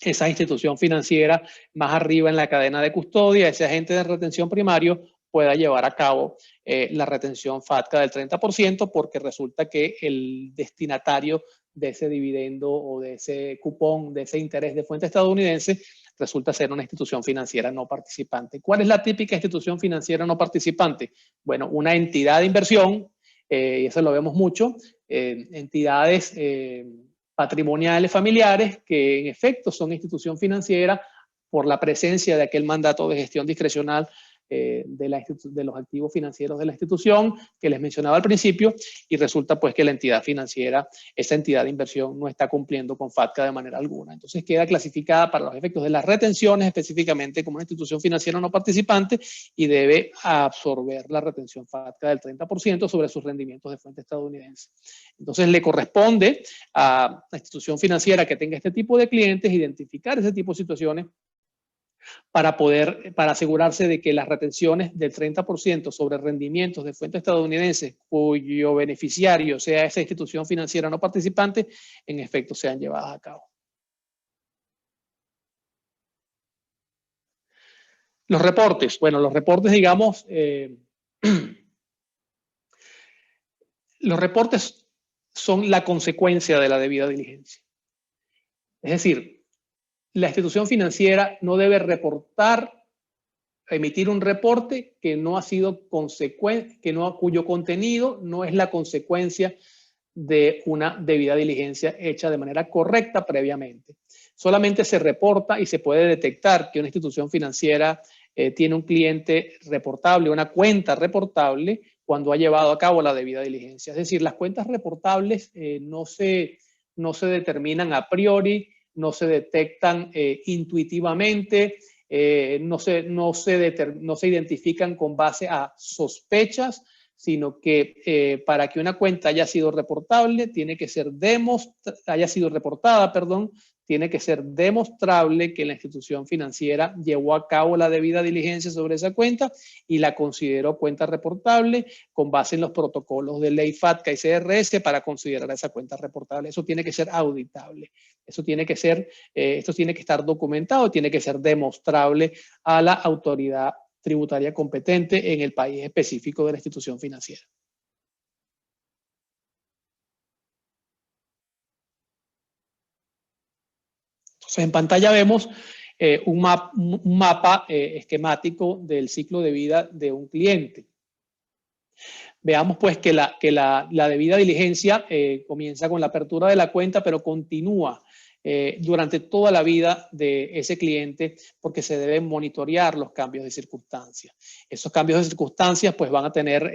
esa institución financiera más arriba en la cadena de custodia, ese agente de retención primario, pueda llevar a cabo la retención FATCA del 30%, porque resulta que el destinatario de ese dividendo o de ese cupón, de ese interés de fuente estadounidense, resulta ser una institución financiera no participante. ¿Cuál es la típica institución financiera no participante? Bueno, una entidad de inversión, y eso lo vemos mucho, entidades patrimoniales familiares que en efecto son institución financiera por la presencia de aquel mandato de gestión discrecional de los activos financieros de la institución que les mencionaba al principio, y resulta pues que la entidad financiera, esa entidad de inversión, no está cumpliendo con FATCA de manera alguna. Entonces queda clasificada para los efectos de las retenciones específicamente como una institución financiera no participante y debe absorber la retención FATCA del 30% sobre sus rendimientos de fuente estadounidense. Entonces le corresponde a la institución financiera que tenga este tipo de clientes identificar ese tipo de situaciones para asegurarse de que las retenciones del 30% sobre rendimientos de fuentes estadounidenses cuyo beneficiario sea esa institución financiera no participante, en efecto sean llevadas a cabo. Los reportes. Bueno, los reportes, digamos, los reportes son la consecuencia de la debida diligencia. Es decir, la institución financiera no debe emitir un reporte que no ha sido cuyo contenido no es la consecuencia de una debida diligencia hecha de manera correcta previamente. Solamente se reporta y se puede detectar que una institución financiera tiene un cliente reportable, una cuenta reportable, cuando ha llevado a cabo la debida diligencia. Es decir, las cuentas reportables no se determinan a priori, no se detectan intuitivamente, no se identifican con base a sospechas, sino que para que una cuenta haya sido reportable, tiene que ser tiene que ser demostrable que la institución financiera llevó a cabo la debida diligencia sobre esa cuenta y la consideró cuenta reportable con base en los protocolos de ley FATCA y CRS para considerar esa cuenta reportable. Eso tiene que ser auditable. Esto tiene que estar documentado, tiene que ser demostrable a la autoridad tributaria competente en el país específico de la institución financiera. Entonces, en pantalla vemos un mapa esquemático del ciclo de vida de un cliente. veamos pues que la debida diligencia comienza con la apertura de la cuenta, pero continúa durante toda la vida de ese cliente, porque se deben monitorear los cambios de circunstancias. Esos cambios de circunstancias pues van a tener,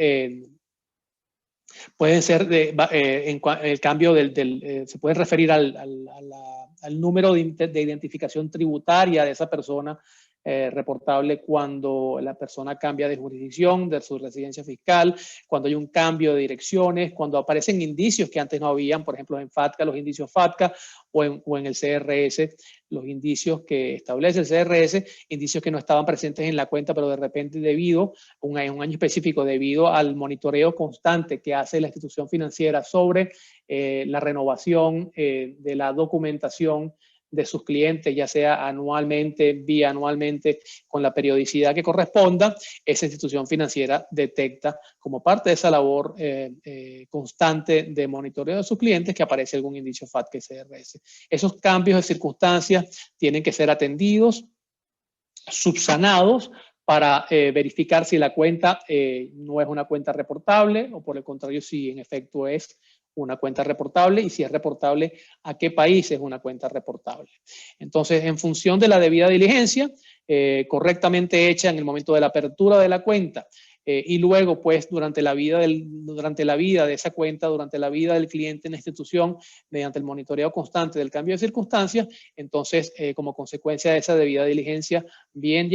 pueden ser el cambio se puede referir al número de identificación tributaria de esa persona reportable cuando la persona cambia de jurisdicción, de su residencia fiscal, cuando hay un cambio de direcciones, cuando aparecen indicios que antes no habían, por ejemplo en FATCA, los indicios FATCA, o en el CRS, los indicios que establece el CRS, indicios que no estaban presentes en la cuenta, pero de repente debido, un año específico, debido al monitoreo constante que hace la institución financiera sobre la renovación de la documentación de sus clientes, ya sea anualmente, bianualmente, con la periodicidad que corresponda, esa institución financiera detecta como parte de esa labor constante de monitoreo de sus clientes que aparece algún indicio FATCA y CRS. Esos cambios de circunstancias tienen que ser atendidos, subsanados, para verificar si la cuenta no es una cuenta reportable o por el contrario si en efecto es una cuenta reportable y si es reportable, a qué país es una cuenta reportable. Entonces, en función de la debida diligencia, correctamente hecha en el momento de la apertura de la cuenta y luego, pues, durante la vida de esa cuenta, durante la vida del cliente en la institución, mediante el monitoreo constante del cambio de circunstancias, entonces, como consecuencia de esa debida diligencia bien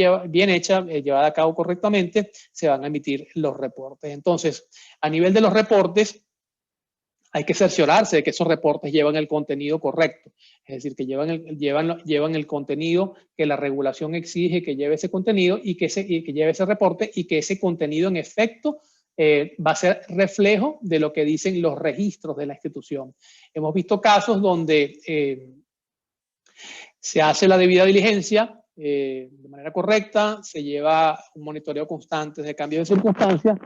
hecha, llevada a cabo correctamente, se van a emitir los reportes. Entonces, a nivel de los reportes, hay que cerciorarse de que esos reportes llevan el contenido correcto, es decir, que llevan el contenido que la regulación exige que lleve ese contenido y que lleve ese reporte y que ese contenido en efecto va a ser reflejo de lo que dicen los registros de la institución. Hemos visto casos donde se hace la debida diligencia de manera correcta, se lleva un monitoreo constante de cambio de circunstancias,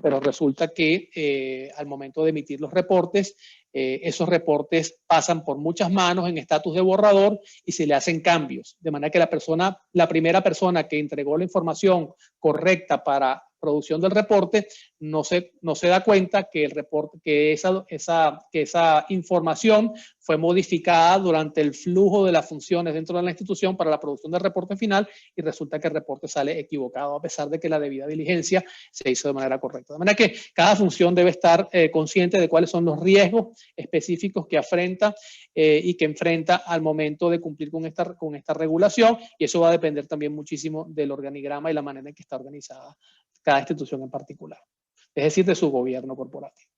pero resulta que al momento de emitir los reportes, esos reportes pasan por muchas manos en estatus de borrador y se le hacen cambios, de manera que la primera persona que entregó la información correcta para producción del reporte no se da cuenta que esa información fue modificada durante el flujo de las funciones dentro de la institución para la producción del reporte final y resulta que el reporte sale equivocado a pesar de que la debida diligencia se hizo de manera correcta. De manera que cada función debe estar consciente de cuáles son los riesgos específicos que afrenta y que enfrenta al momento de cumplir con esta regulación, y eso va a depender también muchísimo del organigrama y la manera en que está organizada cada institución en particular, es decir, de su gobierno corporativo.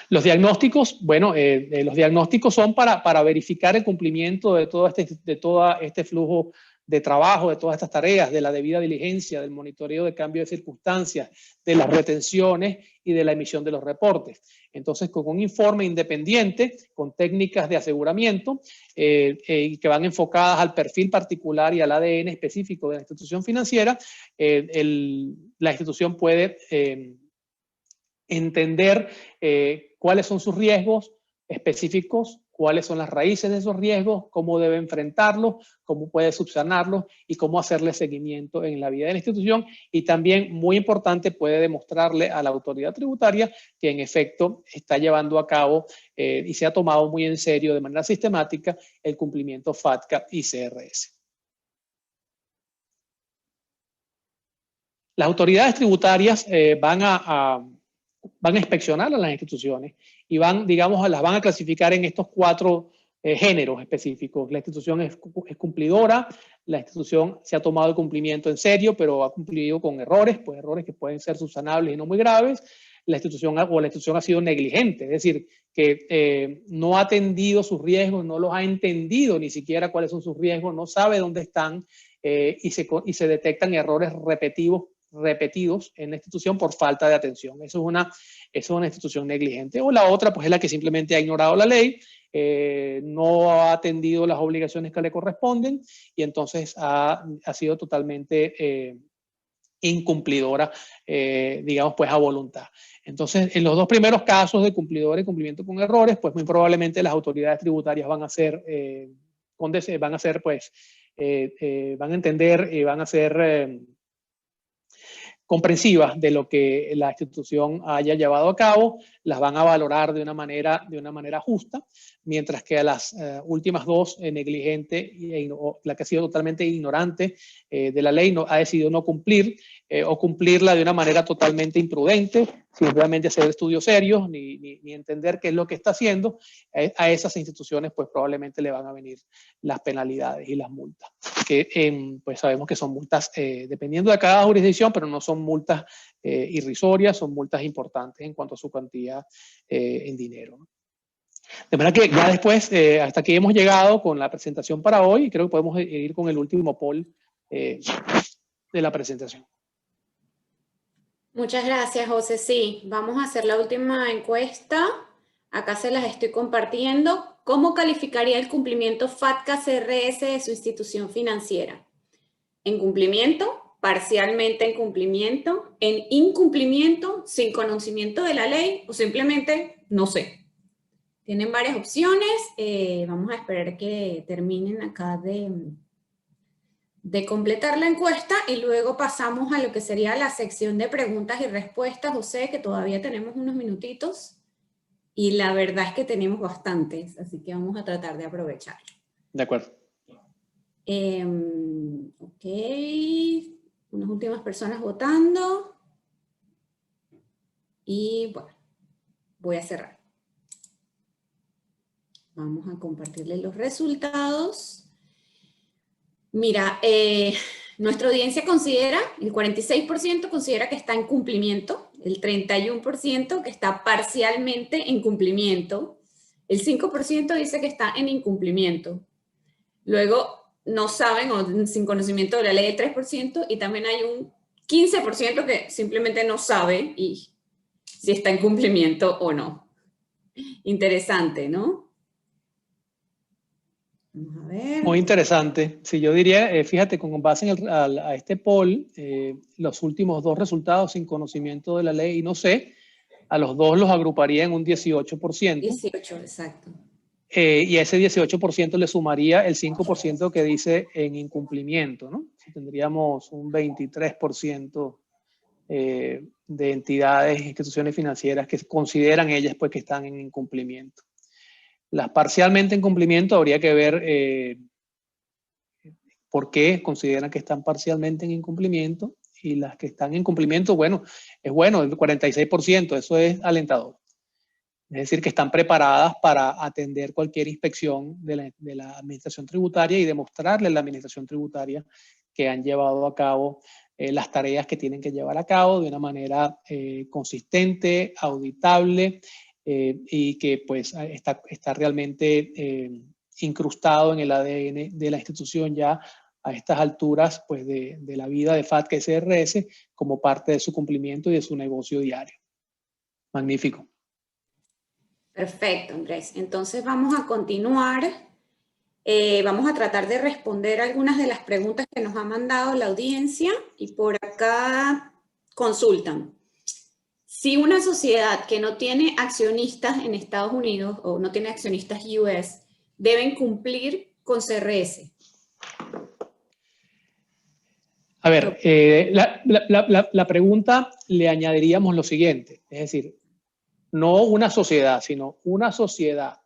Los diagnósticos, bueno, los diagnósticos son para verificar el cumplimiento de todo este flujo de trabajo, de todas estas tareas, de la debida diligencia, del monitoreo de cambio de circunstancias, de las retenciones y de la emisión de los reportes. Entonces, con un informe independiente, con técnicas de aseguramiento que van enfocadas al perfil particular y al ADN específico de la institución financiera, la institución puede entender cuáles son sus riesgos específicos, cuáles son las raíces de esos riesgos, cómo debe enfrentarlos, cómo puede subsanarlos y cómo hacerle seguimiento en la vida de la institución. Y también, muy importante, puede demostrarle a la autoridad tributaria que en efecto está llevando a cabo y se ha tomado muy en serio de manera sistemática el cumplimiento FATCA y CRS. Las autoridades tributarias van a inspeccionar a las instituciones y las van a clasificar en estos 4 géneros específicos. La institución es cumplidora, la institución se ha tomado el cumplimiento en serio, pero ha cumplido con errores, pues errores que pueden ser subsanables y no muy graves. La institución ha sido negligente, es decir, que no ha atendido sus riesgos, no los ha entendido ni siquiera cuáles son sus riesgos, no sabe dónde están y se detectan errores repetidos en la institución por falta de atención. Eso es una institución negligente. O la otra, pues es la que simplemente ha ignorado la ley, no ha atendido las obligaciones que le corresponden y entonces ha sido totalmente incumplidora, digamos, pues a voluntad. Entonces, en los 2 primeros casos de cumplidora y cumplimiento con errores, pues muy probablemente las autoridades tributarias van a entender y van a ser comprensivas de lo que la institución haya llevado a cabo, las van a valorar de una manera justa, mientras que a las últimas dos, negligente, o la que ha sido totalmente ignorante de la ley, ha decidido no cumplir o cumplirla de una manera totalmente imprudente, sin realmente hacer estudios serios ni entender qué es lo que está haciendo. A esas instituciones pues probablemente le van a venir las penalidades y las multas, que pues sabemos que son multas dependiendo de cada jurisdicción, pero no son multas irrisorias, son multas importantes en cuanto a su cuantía en dinero. De manera que ya después, hasta aquí hemos llegado con la presentación para hoy, y creo que podemos ir con el último poll de la presentación. Muchas gracias, José. Sí, vamos a hacer la última encuesta. Acá se las estoy compartiendo. ¿Cómo calificaría el cumplimiento FATCA-CRS de su institución financiera? ¿En cumplimiento? ¿Parcialmente en cumplimiento? ¿En incumplimiento? ¿Sin conocimiento de la ley? ¿O simplemente no sé? Tienen varias opciones. Vamos a esperar que terminen acá de completar la encuesta y luego pasamos a lo que sería la sección de preguntas y respuestas. José, que todavía tenemos unos minutitos y la verdad es que tenemos bastantes, así que vamos a tratar de aprovecharlo. De acuerdo. Ok, unas últimas personas votando y bueno, voy a cerrar. Vamos a compartirles los resultados. Mira, nuestra audiencia considera, el 46% considera que está en cumplimiento, el 31% que está parcialmente en cumplimiento, el 5% dice que está en incumplimiento. Luego, no saben o sin conocimiento de la ley, el 3%, y también hay un 15% que simplemente no sabe y si está en cumplimiento o no. Interesante, ¿no? Vamos a ver. Muy interesante. Sí, yo diría, fíjate, con base a este poll, los últimos dos resultados sin conocimiento de la ley, y no sé, a los dos los agruparía en un 18%. 18, exacto. Y a ese 18% le sumaría el 5% que dice en incumplimiento, ¿no? Tendríamos un 23% de entidades, instituciones financieras que consideran ellas pues que están en incumplimiento. Las parcialmente en cumplimiento habría que ver por qué consideran que están parcialmente en incumplimiento, y las que están en cumplimiento, bueno, el 46%, eso es alentador. Es decir, que están preparadas para atender cualquier inspección de la administración tributaria y demostrarle a la administración tributaria que han llevado a cabo las tareas que tienen que llevar a cabo de una manera consistente, auditable, y que pues está realmente incrustado en el ADN de la institución ya a estas alturas pues de la vida de FATCA y CRS como parte de su cumplimiento y de su negocio diario. Magnífico. Perfecto, Andrés. Entonces vamos a continuar. Vamos a tratar de responder algunas de las preguntas que nos ha mandado la audiencia y por acá consultan. Si una sociedad que no tiene accionistas en Estados Unidos o no tiene accionistas US, deben cumplir con CRS. A ver, la pregunta le añadiríamos lo siguiente, es decir, no una sociedad, sino una sociedad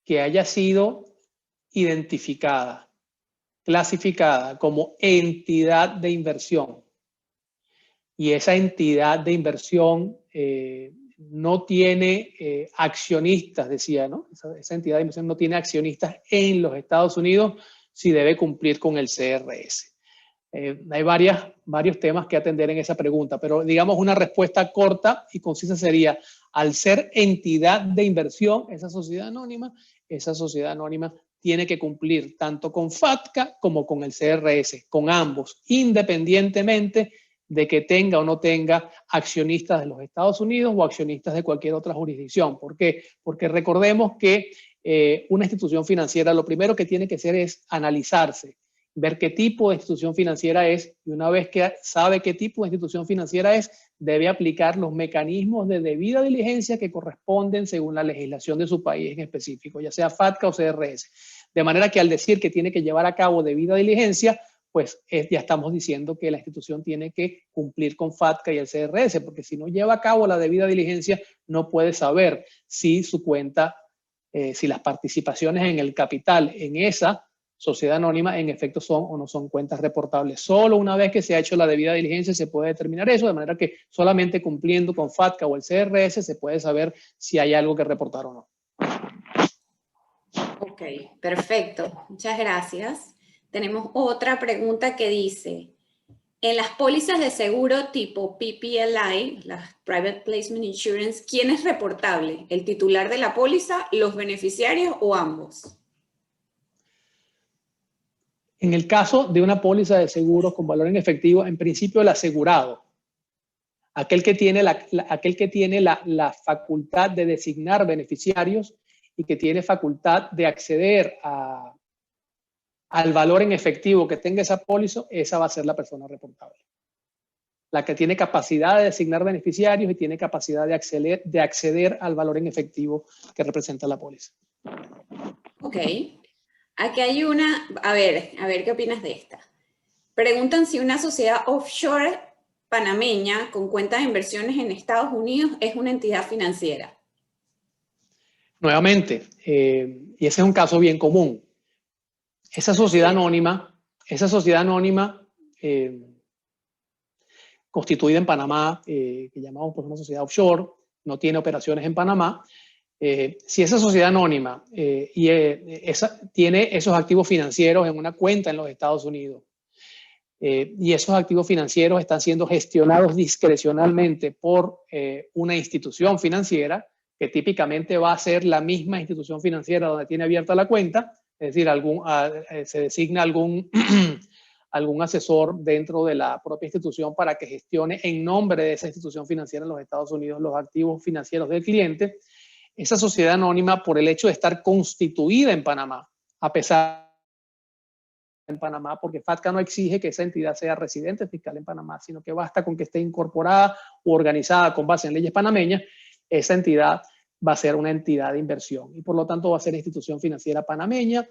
que haya sido identificada, clasificada como entidad de inversión, y esa entidad de inversión no tiene accionistas, decía, ¿no? Esa entidad de inversión no tiene accionistas en los Estados Unidos, si debe cumplir con el CRS. Hay varios temas que atender en esa pregunta, pero digamos una respuesta corta y concisa sería, al ser entidad de inversión, esa sociedad anónima tiene que cumplir tanto con FATCA como con el CRS, con ambos, independientemente de que tenga o no tenga accionistas de los Estados Unidos o accionistas de cualquier otra jurisdicción. ¿Por qué? Porque recordemos que una institución financiera lo primero que tiene que hacer es analizarse, ver qué tipo de institución financiera es, y una vez que sabe qué tipo de institución financiera es, debe aplicar los mecanismos de debida diligencia que corresponden según la legislación de su país en específico, ya sea FATCA o CRS. De manera que al decir que tiene que llevar a cabo debida diligencia, pues ya estamos diciendo que la institución tiene que cumplir con FATCA y el CRS, porque si no lleva a cabo la debida diligencia, no puede saber si su cuenta, si las participaciones en el capital en esa sociedad anónima en efecto son o no son cuentas reportables. Solo una vez que se ha hecho la debida diligencia se puede determinar eso, de manera que solamente cumpliendo con FATCA o el CRS se puede saber si hay algo que reportar o no. Ok, perfecto. Muchas gracias. Tenemos otra pregunta que dice, en las pólizas de seguro tipo PPLI, las Private Placement Insurance, ¿quién es reportable? ¿El titular de la póliza, los beneficiarios o ambos? En el caso de una póliza de seguros con valor en efectivo, en principio el asegurado, aquel que tiene la facultad de designar beneficiarios y que tiene facultad de acceder al valor en efectivo que tenga esa póliza, esa va a ser la persona reportable. La que tiene capacidad de designar beneficiarios y tiene capacidad de acceder al valor en efectivo que representa la póliza. Ok. Aquí hay una, a ver qué opinas de esta. Preguntan si una sociedad offshore panameña con cuentas de inversiones en Estados Unidos es una entidad financiera. Nuevamente, y ese es un caso bien común. Esa sociedad anónima constituida en Panamá, que llamamos pues una sociedad offshore, no tiene operaciones en Panamá. Si esa sociedad anónima tiene esos activos financieros en una cuenta en los Estados Unidos y esos activos financieros están siendo gestionados discrecionalmente por una institución financiera, que típicamente va a ser la misma institución financiera donde tiene abierta la cuenta, es decir, se designa algún asesor dentro de la propia institución para que gestione en nombre de esa institución financiera en los Estados Unidos los activos financieros del cliente. Esa sociedad anónima, por el hecho de estar constituida en Panamá, a pesar en Panamá, porque FATCA no exige que esa entidad sea residente fiscal en Panamá, sino que basta con que esté incorporada u organizada con base en leyes panameñas, esa entidad va a ser una entidad de inversión y por lo tanto va a ser institución financiera panameña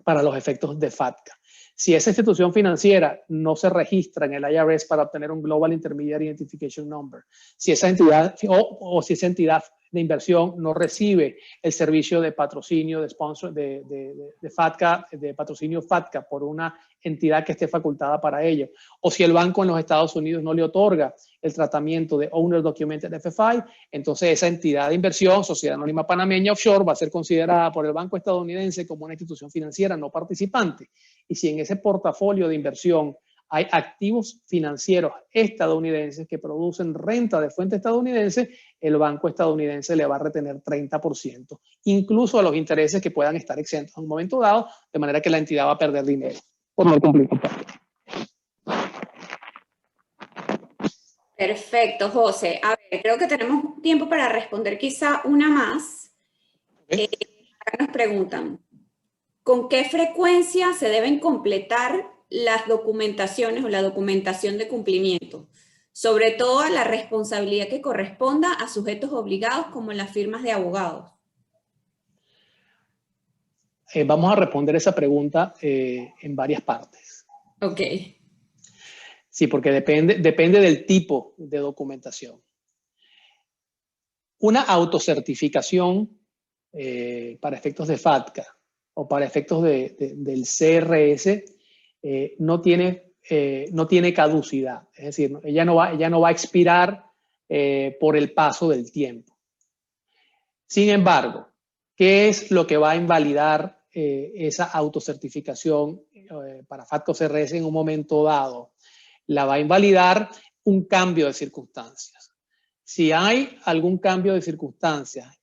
para los efectos de FATCA. Si esa institución financiera no se registra en el IRS para obtener un Global Intermediary Identification Number, si esa entidad o si esa entidad de inversión no recibe el servicio de patrocinio, de sponsor, de FATCA, de patrocinio FATCA por una entidad que esté facultada para ello, o si el banco en los Estados Unidos no le otorga el tratamiento de Owner Documented FFI, entonces esa entidad de inversión, Sociedad Anónima Panameña Offshore, va a ser considerada por el banco estadounidense como una institución financiera no participante. Y si en ese portafolio de inversión hay activos financieros estadounidenses que producen renta de fuente estadounidense, el banco estadounidense le va a retener 30%, incluso a los intereses que puedan estar exentos en un momento dado, de manera que la entidad va a perder dinero por no cumplir con FATCA. Perfecto, José. A ver, creo que tenemos tiempo para responder quizá una más. Acá nos preguntan, ¿con qué frecuencia se deben completar las documentaciones o la documentación de cumplimiento? Sobre todo a la responsabilidad que corresponda a sujetos obligados como las firmas de abogados. Vamos a responder esa pregunta en varias partes. Ok. Sí, porque depende del tipo de documentación. Una autocertificación para efectos de FATCA o para efectos del CRS no tiene caducidad. Es decir, ella no va a expirar por el paso del tiempo. Sin embargo, ¿qué es lo que va a invalidar esa autocertificación para FATCA o CRS en un momento dado? La va a invalidar un cambio de circunstancias. Si hay algún cambio de circunstancias,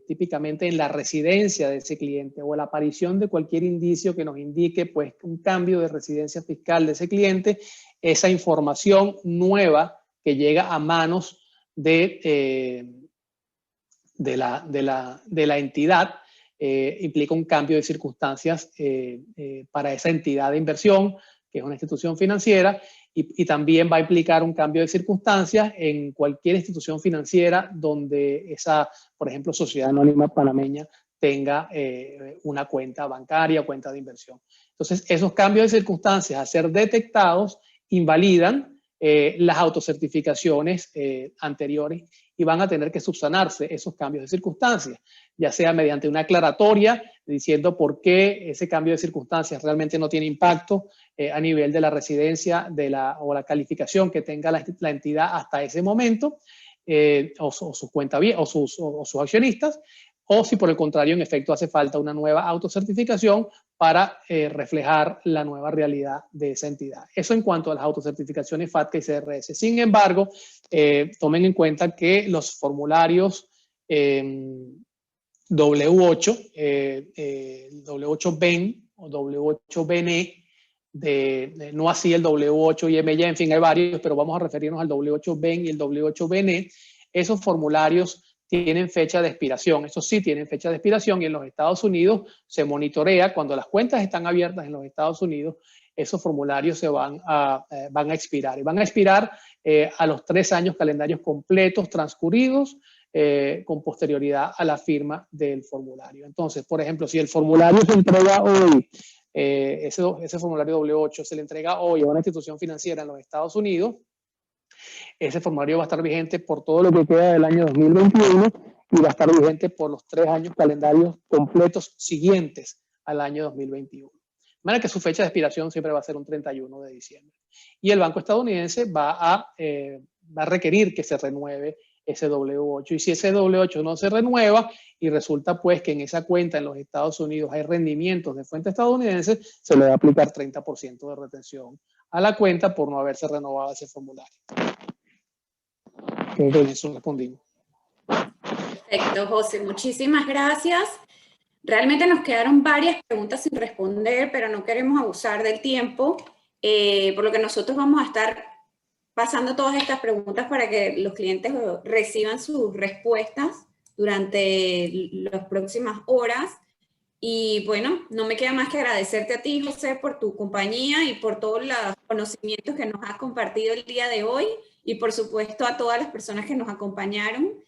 típicamente en la residencia de ese cliente o la aparición de cualquier indicio que nos indique pues, un cambio de residencia fiscal de ese cliente, esa información nueva que llega a manos de la entidad implica un cambio de circunstancias para esa entidad de inversión, que es una institución financiera, y también va a implicar un cambio de circunstancias en cualquier institución financiera donde esa, por ejemplo, Sociedad Anónima Panameña tenga una cuenta bancaria o cuenta de inversión. Entonces, esos cambios de circunstancias, a ser detectados, invalidan las autocertificaciones anteriores y van a tener que subsanarse esos cambios de circunstancias, ya sea mediante una aclaratoria diciendo por qué ese cambio de circunstancias realmente no tiene impacto a nivel de la residencia o la calificación que tenga la entidad hasta ese momento, o su cuenta o sus accionistas, o si por el contrario en efecto hace falta una nueva autocertificación para reflejar la nueva realidad de esa entidad. Eso en cuanto a las autocertificaciones FATCA y CRS. Sin embargo, tomen en cuenta que los formularios W8, W8BEN o W8BNE, no así el W8 y MY, en fin, hay varios, pero vamos a referirnos al W8BEN y el W8BNE. Esos formularios tienen fecha de expiración, eso sí tienen fecha de expiración, y en los Estados Unidos se monitorea cuando las cuentas están abiertas en los Estados Unidos, esos formularios se van a expirar, y van a expirar a los 3 años calendarios completos transcurridos con posterioridad a la firma del formulario. Entonces, por ejemplo, si el formulario se entrega hoy, ese formulario W8 se le entrega hoy a una institución financiera en los Estados Unidos, ese formulario va a estar vigente por todo lo que queda del año 2021 y va a estar vigente por los 3 años calendarios completos siguientes al año 2021. De manera que su fecha de expiración siempre va a ser un 31 de diciembre. Y el banco estadounidense va a requerir que se renueve ese W8. Y si ese W8 no se renueva y resulta pues que en esa cuenta en los Estados Unidos hay rendimientos de fuente estadounidense, se le va a aplicar 30% de retención a la cuenta por no haberse renovado ese formulario. Con eso respondimos. Perfecto, José. Muchísimas gracias. Realmente nos quedaron varias preguntas sin responder, pero no queremos abusar del tiempo, por lo que nosotros vamos a estar pasando todas estas preguntas para que los clientes reciban sus respuestas durante las próximas horas. Y bueno, no me queda más que agradecerte a ti, José, por tu compañía y por todos los conocimientos que nos has compartido el día de hoy, y por supuesto a todas las personas que nos acompañaron.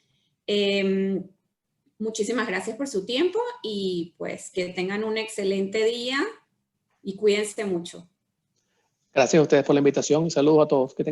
Muchísimas gracias por su tiempo y pues que tengan un excelente día y cuídense mucho. Gracias a ustedes por la invitación y saludos a todos. Que tengan